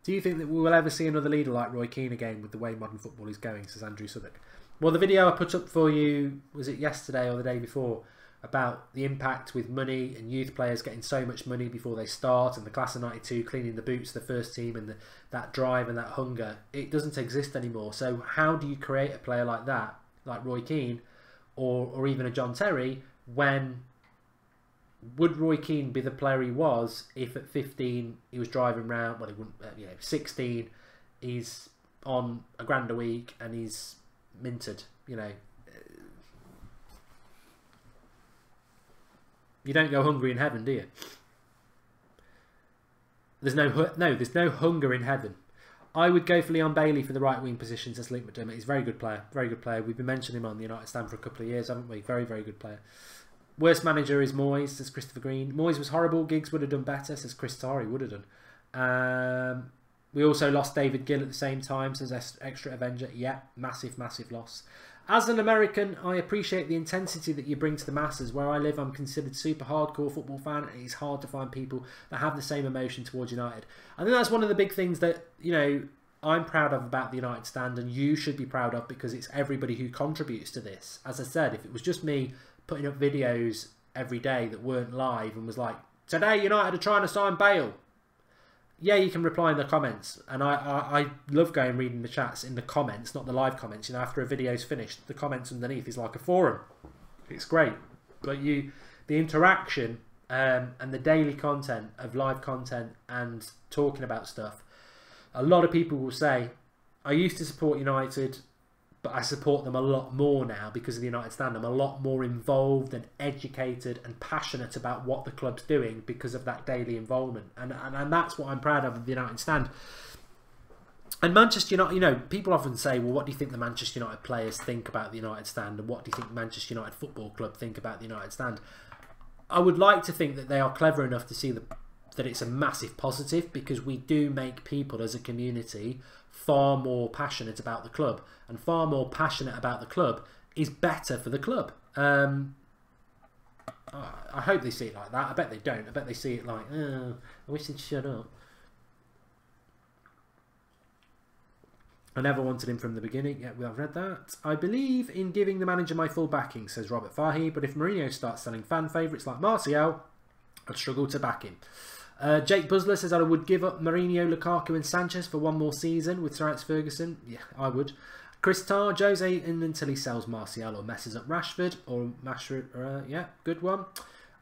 Do you think that we will ever see another leader like Roy Keane again with the way modern football is going, says Andrew Southwark? Well, the video I put up for you, was it yesterday or the day before, about the impact with money and youth players getting so much money before they start, and the class of 92 cleaning the boots of the first team, and that drive and that hunger, it doesn't exist anymore. So how do you create a player like that, like Roy Keane, or even a John Terry, when would Roy Keane be the player he was if at 15 he was driving around, well, he wouldn't, 16 he's on a grand a week and he's minted, You don't go hungry in heaven, do you? There's no hunger in heaven. I would go for Leon Bailey for the right wing position, says Luke McDermott. He's a very good player. Very good player. We've been mentioning him on the United stand for a couple of years, haven't we? Very, very good player. Worst manager is Moyes, says Christopher Green. Moyes was horrible. Giggs would have done better, says Chris Tari. Would have done. We also lost David Gill at the same time, says Extra Avenger. Yeah, massive, massive loss. As an American, I appreciate the intensity that you bring to the masses. Where I live, I'm considered super hardcore football fan, and it's hard to find people that have the same emotion towards United. I think that's one of the big things that, I'm proud of about the United stand, and you should be proud of, because it's everybody who contributes to this. As I said, if it was just me putting up videos every day that weren't live and was like, today United are trying to sign Bale, yeah, you can reply in the comments, and I love going and reading the chats in the comments, not the live comments. After a video's finished, the comments underneath is like a forum. It's great, but the interaction and the daily content of live content and talking about stuff, a lot of people will say, I used to support United, but I support them a lot more now because of the United stand. I'm a lot more involved and educated and passionate about what the club's doing because of that daily involvement. And that's what I'm proud of the United stand. And Manchester United, people often say, well, what do you think the Manchester United players think about the United stand? And what do you think Manchester United Football Club think about the United stand? I would like to think that they are clever enough to see that it's a massive positive, because we do make people as a community far more passionate about the club, and far more passionate about the club is better for the club. I hope they see it like that. I bet they don't. I bet they see it like, I wish they'd shut up. I never wanted him from the beginning. Yeah, I've read that. I believe in giving the manager my full backing, says Robert Fahy, but if Mourinho starts selling fan favourites like Martial, I'd struggle to back him. Jake Buzzler says I would give up Mourinho, Lukaku and Sanchez for one more season with Sir Alex Ferguson. Yeah, I would. Chris Tarr, Jose in until he sells Martial or messes up Rashford. Yeah, good one.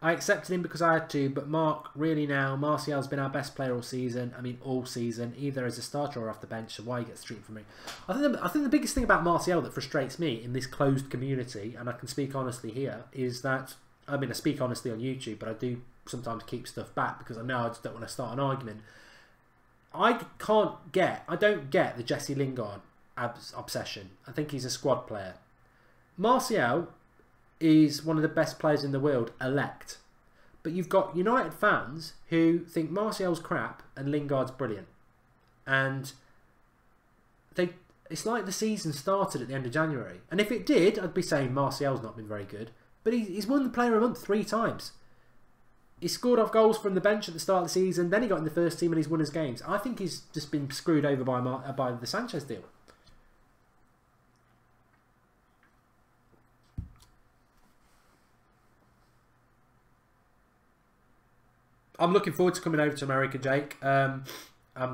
I accepted him because I had to, but Mark, really now, Martial's been our best player all season. I mean, all season, either as a starter or off the bench, so why he gets treated from me. I think the biggest thing about Martial that frustrates me in this closed community, and I can speak honestly here, is that, I speak honestly on YouTube, but I do sometimes keep stuff back because I know I just don't want to start an argument. I don't get the Jesse Lingard obsession. I think he's a squad player. Martial is one of the best players in the world, elect. But you've got United fans who think Martial's crap and Lingard's brilliant. And it's like the season started at the end of January. And if it did, I'd be saying Martial's not been very good. But he's won the Player of the Month 3 times. He scored off goals from the bench at the start of the season. Then he got in the first team and he's won his games. I think he's just been screwed over by the Sanchez deal. I'm looking forward to coming over to America, Jake. I'm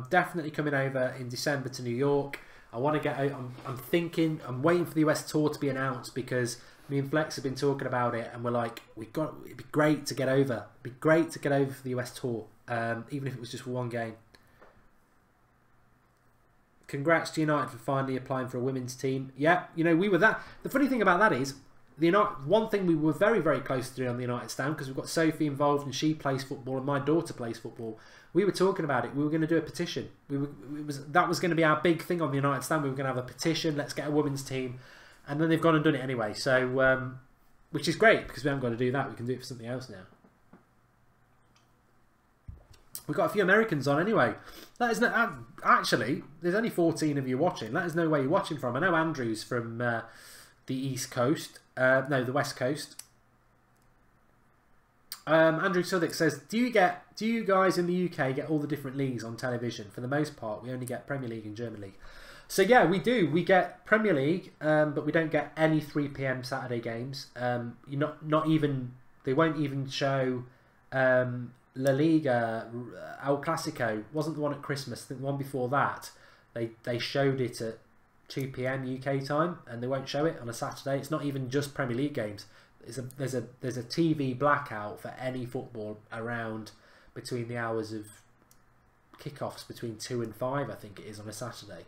definitely coming over in December to New York. I want to get out. I'm waiting for the US tour to be announced, because me and Flex have been talking about it, and we're like, it'd be great to get over. It'd be great to get over for the US tour, even if it was just for one game. Congrats to United for finally applying for a women's team. Yeah, you know, we were that. The funny thing about that is, one thing we were very, very close to doing on the United stand, because we've got Sophie involved and she plays football and my daughter plays football. We were talking about it. We were going to do a petition. That was going to be our big thing on the United stand. We were going to have a petition. Let's get a women's team, and then they've gone and done it anyway. So, which is great, because we haven't got to do that. We can do it for something else now. We've got a few Americans on anyway. Let us know. Actually, there's only 14 of you watching. Let us know where you're watching from. I know Andrew's from the East Coast. No, the West Coast. Andrew Southwick says, do you guys in the UK get all the different leagues on television? For the most part, we only get Premier League and German League. So yeah, we do. We get Premier League, but we don't get any 3 PM Saturday games. Not even. They won't even show La Liga. El Clasico wasn't the one at Christmas. I think the one before that, they showed it at 2 PM UK time, and they won't show it on a Saturday. It's not even just Premier League games. There's a TV blackout for any football around between the hours of kickoffs between 2 and 5, I think it is, on a Saturday.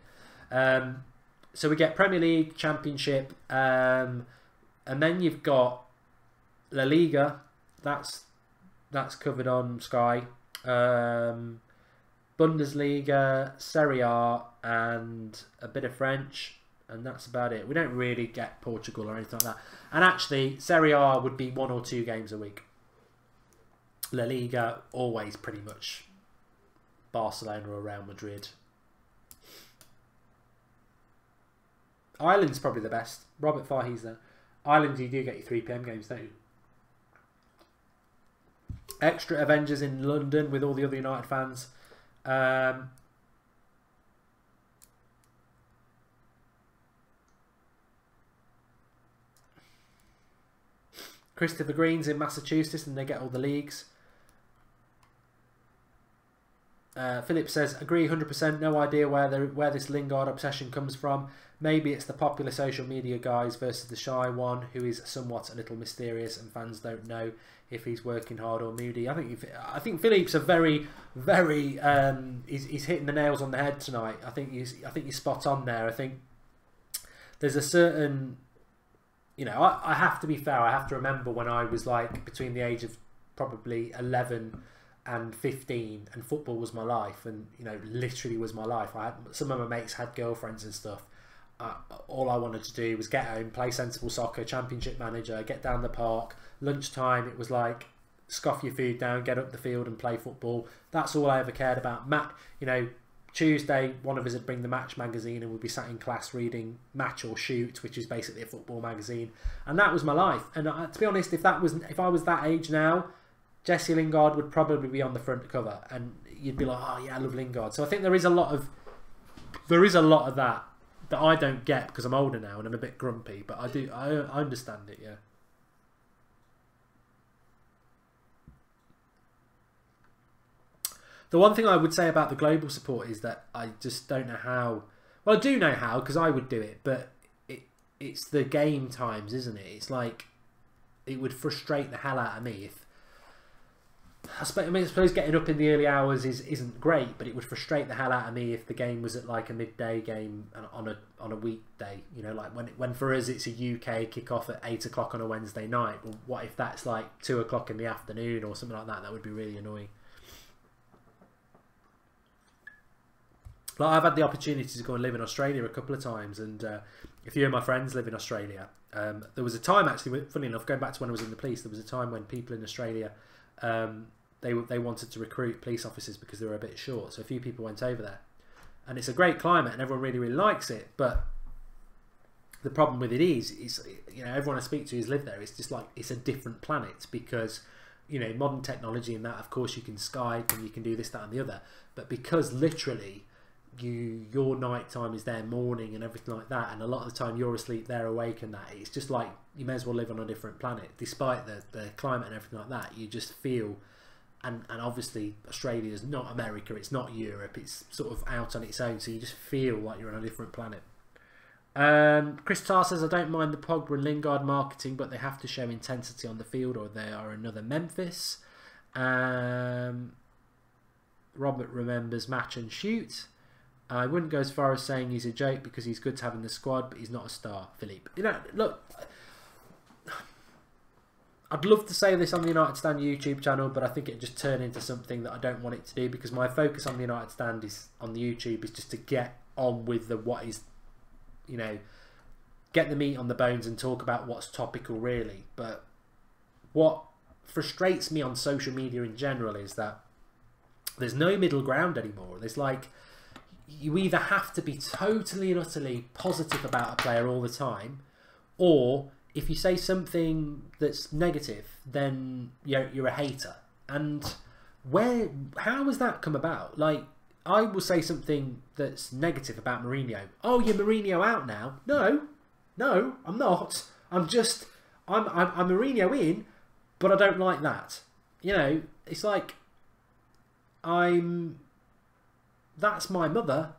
So we get Premier League, Championship, and then you've got La Liga. That's covered on Sky. Bundesliga, Serie A, and a bit of French, and that's about it. We don't really get Portugal or anything like that. And actually, Serie A would be 1 or 2 games a week. La Liga, always pretty much Barcelona or Real Madrid. Ireland's probably the best. Robert Fahey's there. Ireland, you do get your 3 PM games, don't you? Extra Avengers in London with all the other United fans. Christopher Green's in Massachusetts, and they get all the leagues. Philip says, agree 100%. No idea where this Lingard obsession comes from. Maybe it's the popular social media guys versus the shy one, who is somewhat a little mysterious, and fans don't know if he's working hard or moody. I think Philippe's a very, very. He's hitting the nails on the head tonight. I think he's spot on there. I think there's a certain. You know, I have to be fair. I have to remember when I was like between the age of probably 11 and 15, and football was my life, and you know, literally was my life. Some of my mates had girlfriends and stuff. All I wanted to do was get home, play sensible soccer, Championship Manager, get down the park. Lunchtime, it was like scoff your food down, get up the field and play football. That's all I ever cared about. You know, Tuesday, one of us would bring the Match magazine, and we'd be sat in class reading Match or Shoot, which is basically a football magazine, and that was my life. And to be honest, if I was that age now, Jesse Lingard would probably be on the front cover, and you'd be like, oh yeah, I love Lingard. So I think there is a lot of that I don't get, because I'm older now and I'm a bit grumpy, but I understand it. Yeah. The one thing I would say about the global support is that I just don't know how. Well, I do know how, because I would do it, but it's the game times, isn't it? It's like, it would frustrate the hell out of me if. I suppose getting up in the early hours isn't great, but it would frustrate the hell out of me if the game was at like a midday game on a weekday. You know, like when for us it's a UK kick-off at 8 o'clock on a Wednesday night. Well, what if that's like 2 o'clock in the afternoon or something like that? That would be really annoying. Like, I've had the opportunity to go and live in Australia a couple of times, and a few of my friends live in Australia. There was a time, actually, funny enough, going back to when I was in the police, there was a time when people in Australia, they wanted to recruit police officers because they were a bit short. So a few people went over there, and it's a great climate, and everyone really, really likes it. But the problem with it is you know, everyone I speak to who's lived there, it's just like, it's a different planet, because you know, modern technology and that, of course, you can Skype and you can do this, that, and the other. But because literally your night time is their morning and everything like that, and a lot of the time you're asleep, they're awake, and that, it's just like you may as well live on a different planet. Despite the climate and everything like that, you just feel and obviously Australia is not America, it's not Europe, it's sort of out on its own, so you just feel like you're on a different planet. Chris Tarr says, I don't mind the Pogba and Lingard marketing, but they have to show intensity on the field or they are another Memphis. Robert remembers match and shoot. I wouldn't go as far as saying he's a joke because he's good to have in the squad, but he's not a star, Philippe. You know, look, I'd love to say this on the United Stand YouTube channel, but I think it just turned into something that I don't want it to do, because my focus on the United Stand is on the YouTube is just to get on with the what is, you know, get the meat on the bones and talk about what's topical really. But what frustrates me on social media in general is that there's no middle ground anymore. There's like, you either have to be totally and utterly positive about a player all the time, or if you say something that's negative, then you're a hater. And how has that come about? Like, I will say something that's negative about Mourinho. Oh, you're Mourinho out now? No, I'm not. I'm Mourinho in, but I don't like that. You know, it's like that's my mother.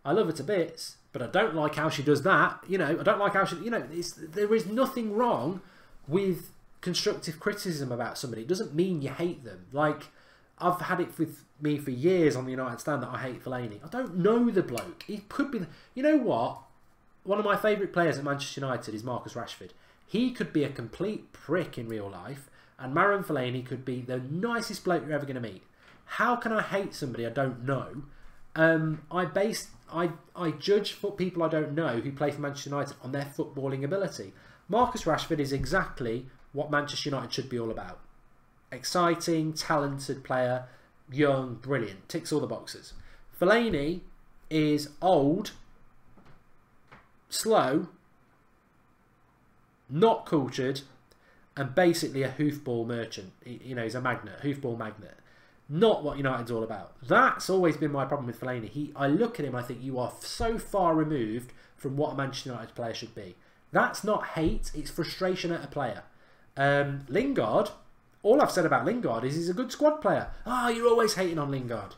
I love her to bits, but I don't like how she does that. You know, I don't like how she. You know, there is nothing wrong with constructive criticism about somebody. It doesn't mean you hate them. Like, I've had it with me for years on the United Stand that I hate Fellaini. I don't know the bloke. He could be. You know what? One of my favourite players at Manchester United is Marcus Rashford. He could be a complete prick in real life, and Marouane Fellaini could be the nicest bloke you're ever going to meet. How can I hate somebody I don't know? I judge people I don't know who play for Manchester United on their footballing ability. Marcus Rashford is exactly what Manchester United should be all about. Exciting, talented player, young, brilliant, ticks all the boxes. Fellaini is old, slow, not cultured, and basically a hoofball merchant. You know, he's a magnet, hoofball magnet. Not what United's all about. That's always been my problem with Fellaini. I look at him, I think you are so far removed from what a Manchester United player should be. That's not hate, it's frustration at a player. Lingard, all I've said about Lingard is he's a good squad player. You're always hating on Lingard.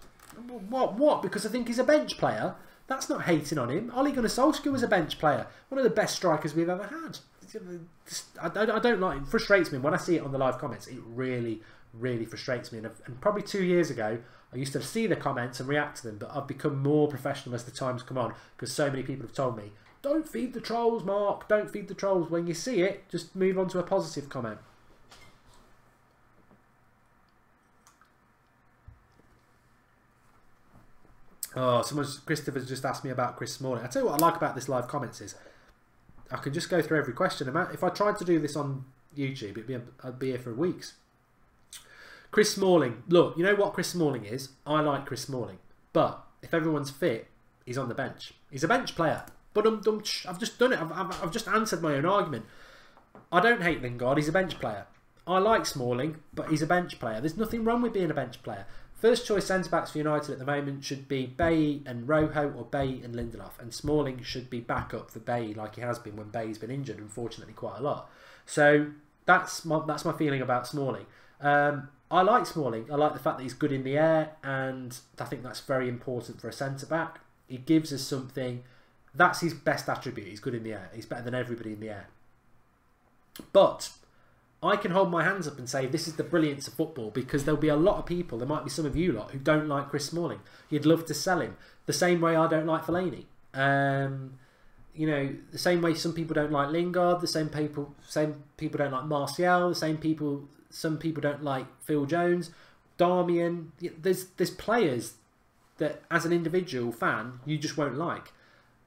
What? Because I think he's a bench player? That's not hating on him. Ole Gunnar Solskjaer was a bench player. One of the best strikers we've ever had. I don't like it. It frustrates me. When I see it on the live comments, it really frustrates me. And probably 2 years ago, I used to see the comments and react to them, but I've become more professional as the time's come on, because so many people have told me, don't feed the trolls, Mark, don't feed the trolls. When you see it, just move on to a positive comment. Oh, Christopher's just asked me about Chris Smalling. I tell you what I like about this live comments is I can just go through every question. If I tried to do this on YouTube, I'd be here for weeks. Chris Smalling. Look, you know what Chris Smalling is? I like Chris Smalling. But if everyone's fit, he's on the bench. He's a bench player. But I've just done it. I've just answered my own argument. I don't hate Lingard. He's a bench player. I like Smalling, but he's a bench player. There's nothing wrong with being a bench player. First choice centre-backs for United at the moment should be Bailly and Rojo, or Bailly and Lindelof. And Smalling should be backup for Bailly, like he has been when Bailly's been injured, unfortunately, quite a lot. So that's my feeling about Smalling. I like Smalling. I like the fact that he's good in the air, and I think that's very important for a centre-back. He gives us something. That's his best attribute. He's good in the air. He's better than everybody in the air. But I can hold my hands up and say this is the brilliance of football, because there'll be a lot of people, there might be some of you lot, who don't like Chris Smalling. You'd love to sell him. The same way I don't like Fellaini. You know, the same way some people don't like Lingard, the same people don't like Martial, some people don't like Phil Jones, Darmian. There's players that as an individual fan you just won't like.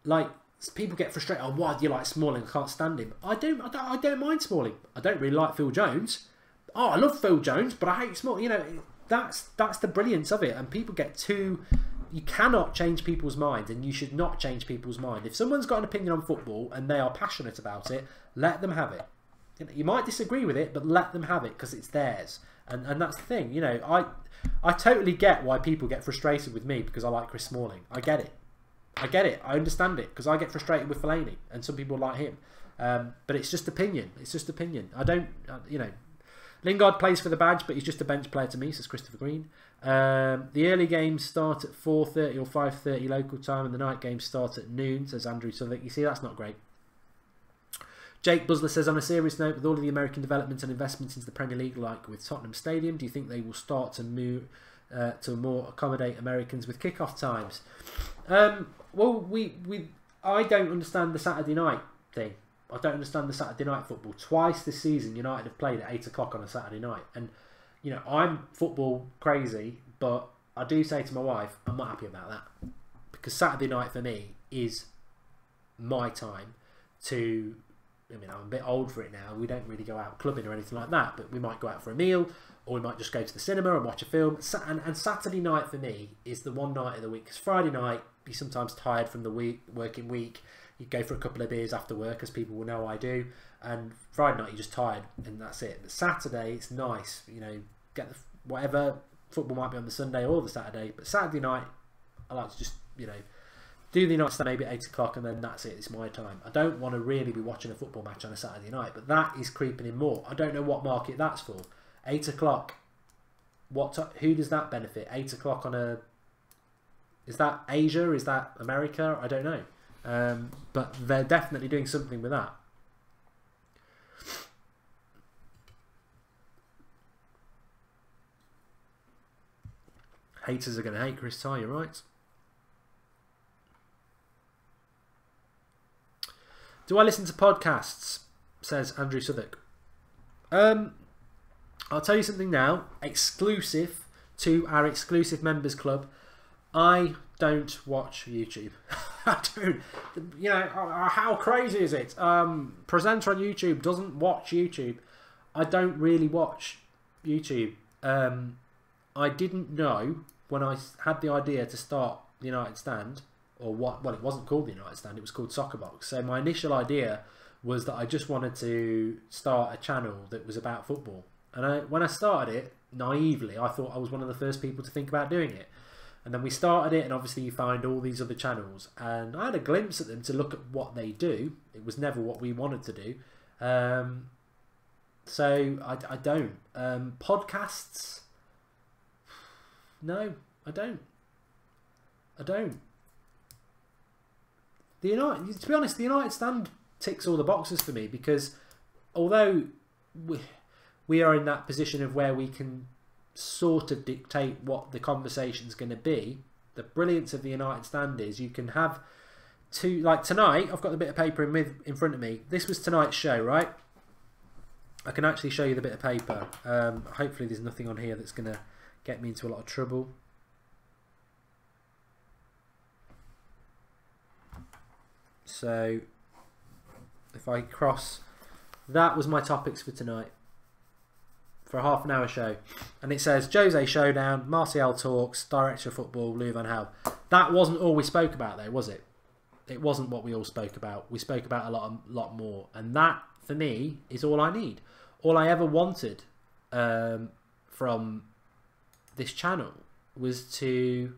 Like, people get frustrated. Oh, why do you like Smalling? I can't stand him. I don't mind Smalling. I don't really like Phil Jones. Oh, I love Phil Jones, but I hate Smalling. You know, that's the brilliance of it. And people get too. You cannot change people's minds, and you should not change people's mind. If someone's got an opinion on football and they are passionate about it, let them have it. You might disagree with it, but let them have it, because it's theirs. And that's the thing. You know, I totally get why people get frustrated with me because I like Chris Smalling. I get it. I understand it, because I get frustrated with Fellaini, and some people like him. But it's just opinion. It's just opinion. I don't, you know. Lingard plays for the badge, but he's just a bench player to me, says Christopher Green. The early games start at 4:30 or 5:30 local time, and the night games start at noon, says Andrew Southwick. You see, that's not great. Jake Busler says, on a serious note, with all of the American development and investments into the Premier League, like with Tottenham Stadium, do you think they will start to move to more accommodate Americans with kickoff times? Well, I don't understand the Saturday night thing. I don't understand the Saturday night football. Twice this season, United have played at 8 o'clock on a Saturday night. And, you know, I'm football crazy, but I do say to my wife, I'm not happy about that. Because Saturday night for me is my time to... I mean, I'm a bit old for it now. We don't really go out clubbing or anything like that, but we might go out for a meal, or we might just go to the cinema and watch a film. And Saturday night for me is the one night of the week. Because Friday night, you're sometimes tired from the working week. You go for a couple of beers after work, as people will know I do. And Friday night, you're just tired, and that's it. But Saturday, it's nice. You know, get whatever football might be on the Sunday or the Saturday. But Saturday night, I like to just, you know, do the United stand maybe at 8 o'clock, and then that's it. It's my time. I don't want to really be watching a football match on a Saturday night, but that is creeping in more. I don't know what market that's for. 8 o'clock. Who does that benefit? 8 o'clock on a... Is that Asia? Is that America? I don't know. But they're definitely doing something with that. Haters are going to hate Chris Ty, you're right. Do I listen to podcasts? Says Andrew Southwick. I'll tell you something now. Exclusive to our exclusive members club. I don't watch YouTube. I don't. You know, how crazy is it? Presenter on YouTube doesn't watch YouTube. I don't really watch YouTube. I didn't know when I had the idea to start the United Stand, or what? Well, it wasn't called the United Stand. It was called Soccerbox. So my initial idea was that I just wanted to start a channel that was about football. And when I started it, naively, I thought I was one of the first people to think about doing it. And then we started it, and obviously you find all these other channels. And I had a glimpse at them to look at what they do. It was never what we wanted to do. So I don't. Podcasts? No, I don't. I don't. To be honest, the United Stand ticks all the boxes for me, because although we are in that position of where we can sort of dictate what the conversation's going to be, the brilliance of the United Stand is you can have two, like tonight, I've got the bit of paper in front of me. This was tonight's show, right? I can actually show you the bit of paper. Hopefully there's nothing on here that's going to get me into a lot of trouble. So if I cross, that was my topics for tonight, for a half an hour show, and it says Jose Showdown, Martial talks, director of football, Louis van Gaal. That wasn't all we spoke about though, was it? It wasn't what we all spoke about. We spoke about a lot more, and that for me is all I need. All I ever wanted from this channel was to,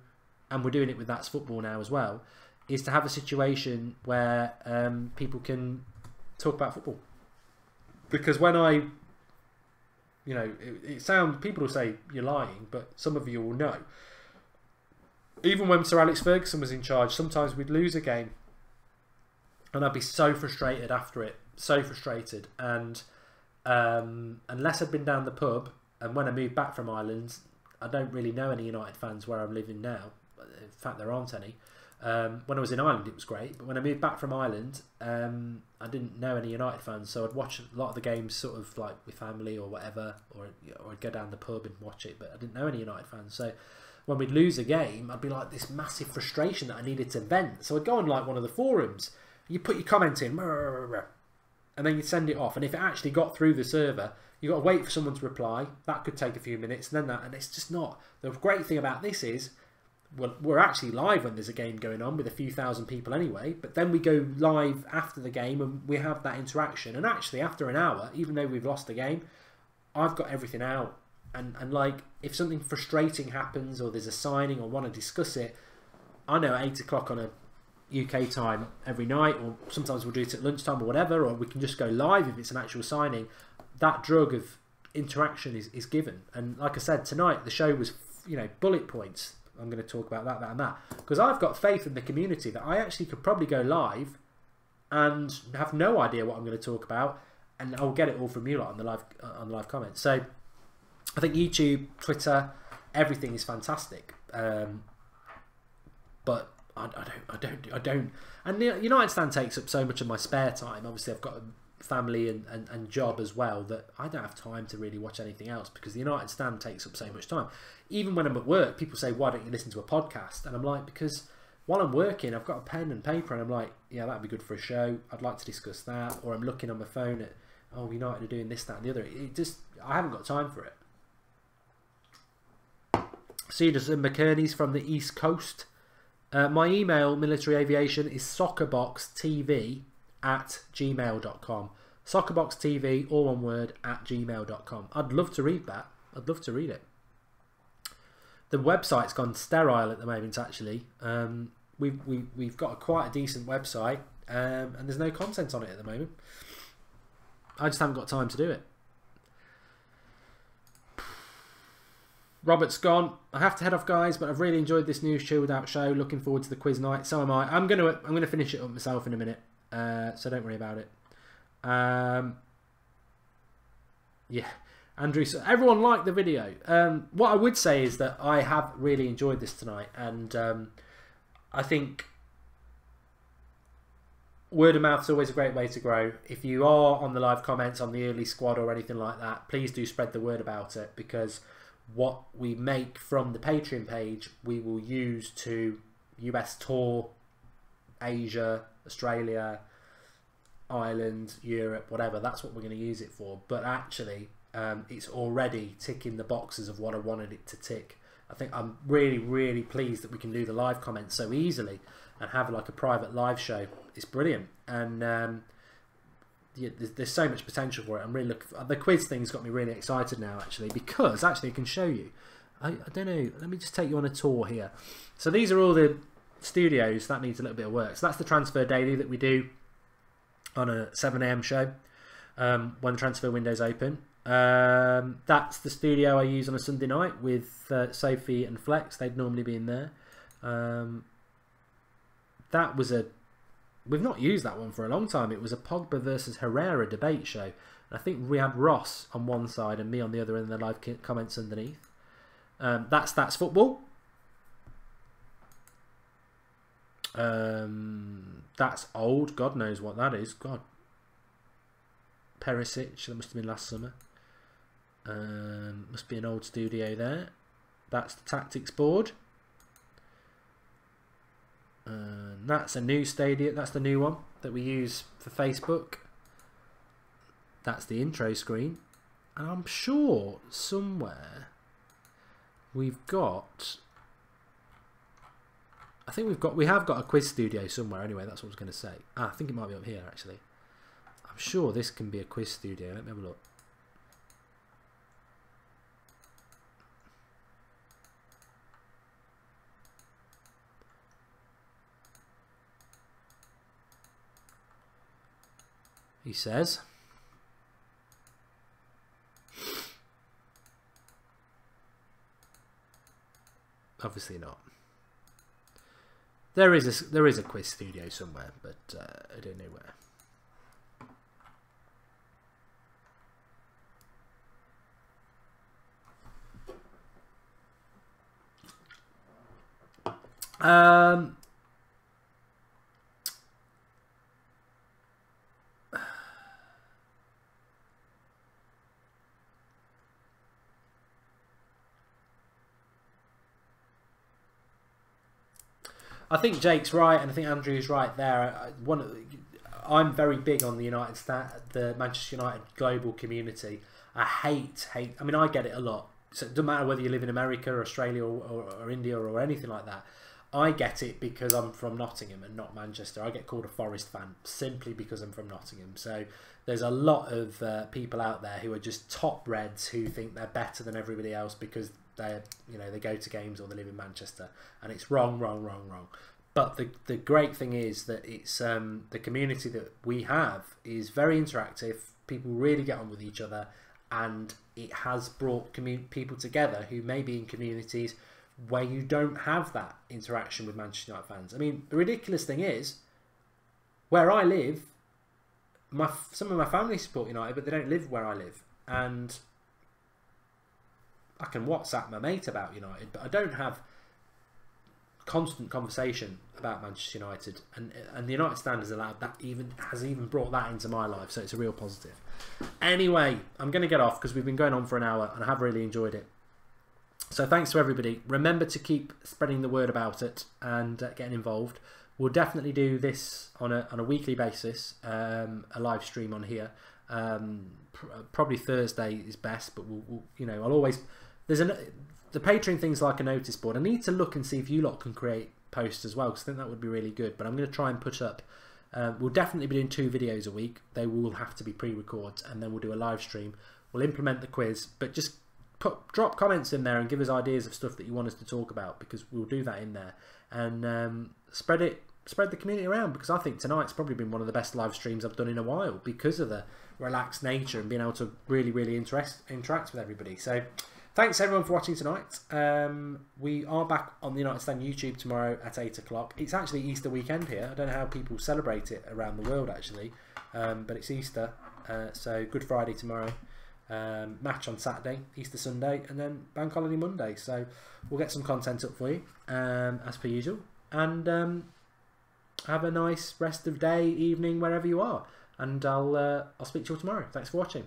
and we're doing it with That's Football now as well, is to have a situation where people can talk about football. Because when I, you know, it sounds, people will say you're lying, but some of you will know. Even when Sir Alex Ferguson was in charge, sometimes we'd lose a game, and I'd be so frustrated after it, so frustrated. And unless I'd been down the pub, and when I moved back from Ireland, I don't really know any United fans where I'm living now. In fact, there aren't any. When I was in Ireland, it was great, but when I moved back from Ireland, I didn't know any United fans, so I'd watch a lot of the games sort of like with family or whatever, or I'd go down the pub and watch it, but I didn't know any United fans. So when we'd lose a game, I'd be like this massive frustration that I needed to vent. So I'd go on like one of the forums, you put your comment in, and then you'd send it off, and if it actually got through the server, you got to wait for someone to reply. That could take a few minutes, and then that, and it's just not. The great thing about this is, well, we're actually live when there's a game going on with a few thousand people anyway, but then we go live after the game and we have that interaction. And actually after an hour, even though we've lost the game, I've got everything out. And like, if something frustrating happens or there's a signing or want to discuss it, I know at 8 o'clock on a UK time every night, or sometimes we'll do it at lunchtime or whatever, or we can just go live if it's an actual signing. That drug of interaction is given. And like I said, tonight the show was, bullet points. I'm going to talk about that, and that, because I've got faith in the community that I actually could probably go live and have no idea what I'm going to talk about, and I'll get it all from you lot on the live comments. So I think YouTube, Twitter, everything is fantastic. But I don't. And the United Stand takes up so much of my spare time. Obviously, I've got a family and job as well that I don't have time to really watch anything else, because the United Stand takes up so much time. Even when I'm at work, people say, "Why don't you listen to a podcast?" And I'm like, because while I'm working, I've got a pen and paper, and I'm like, yeah, that'd be good for a show. I'd like to discuss that. Or I'm looking on my phone at, oh, United are doing this, that, and the other. I haven't got time for it. Cedars and McKerney's from the East Coast. My email, military aviation, is soccerboxtv@gmail.com. Soccerboxtv, all one word, @gmail.com. I'd love to read that. I'd love to read it. The website's gone sterile at the moment, actually. We've got quite a decent website, and there's no content on it at the moment. I just haven't got time to do it. Robert's gone. I have to head off, guys, but I've really enjoyed this new chilled out show. Looking forward to the quiz night. So am I. I'm gonna finish it up myself in a minute, so don't worry about it. Yeah, Andrew. So everyone liked the video. What I would say is that I have really enjoyed this tonight, and I think word of mouth is always a great way to grow. If you are on the live comments on the early squad or anything like that, please do spread the word about it, because what we make from the Patreon page, we will use to US tour, Asia, Australia, Ireland, Europe, whatever. That's what we're going to use it for. But actually, it's already ticking the boxes of what I wanted it to tick. I think I'm really, really pleased that we can do the live comments so easily and have like a private live show. It's brilliant. And yeah, there's so much potential for it. I'm really looking. The quiz thing's got me really excited now, actually, because actually I can show you. I don't know. Let me just take you on a tour here. So these are all the studios that needs a little bit of work. So that's the transfer daily that we do on a 7 AM show when the transfer window's open. That's the studio I use on a Sunday night with Sophie and Flex. They'd normally be in there. That was a. We've not used that one for a long time. It was a Pogba versus Herrera debate show. And I think we had Ross on one side and me on the other in the live comments underneath. That's football. That's old. God knows what that is. God. Perisic. That must have been last summer. Must be an old studio there. That's the tactics board. That's a new stadium. That's the new one that we use for Facebook. That's the intro screen. And I'm sure somewhere we've got. I think we have got a quiz studio somewhere. Anyway, that's what I was going to say. I think it might be up here actually. I'm sure this can be a quiz studio. Let me have a look. He says. Obviously not. There is a quiz studio somewhere, but I don't know where. I think Jake's right, and I think Andrew's right there. I'm very big on the the Manchester United global community. I hate. I mean, I get it a lot. So it doesn't matter whether you live in America or Australia or India or anything like that. I get it because I'm from Nottingham and not Manchester. I get called a Forest fan simply because I'm from Nottingham. So there's a lot of people out there who are just top Reds who think they're better than everybody else because they go to games or they live in Manchester, and it's wrong. But the great thing is that it's the community that we have is very interactive. People really get on with each other, and it has brought people together who may be in communities where you don't have that interaction with Manchester United fans. I mean, the ridiculous thing is, where I live, some of my family support United, but they don't live where I live. And I can WhatsApp my mate about United, but I don't have constant conversation about Manchester United. And the United Stand has allowed that, has even brought that into my life, so it's a real positive. Anyway, I'm going to get off because we've been going on for an hour and I have really enjoyed it. So thanks to everybody. Remember to keep spreading the word about it and getting involved. We'll definitely do this on a weekly basis, a live stream on here. Probably Thursday is best, but we'll I'll always the Patreon thing's like a notice board. I need to look and see if you lot can create posts as well, because I think that would be really good. But I'm going to try and put up. We'll definitely be doing 2 videos a week. They will have to be pre-records, and then we'll do a live stream. We'll implement the quiz, but just drop comments in there and give us ideas of stuff that you want us to talk about, because we'll do that in there, and spread the community around, because I think tonight's probably been one of the best live streams I've done in a while because of the relaxed nature and being able to really interact with everybody. So thanks everyone for watching tonight. We are back on the United Stand YouTube tomorrow at 8 o'clock. It's actually Easter weekend here. I don't know how people celebrate it around the world actually, but it's Easter, so Good Friday tomorrow. Match on Saturday, Easter Sunday, and then Bank Holiday Monday. So we'll get some content up for you as per usual, and have a nice rest of day, evening, wherever you are, and I'll speak to you all tomorrow. Thanks for watching.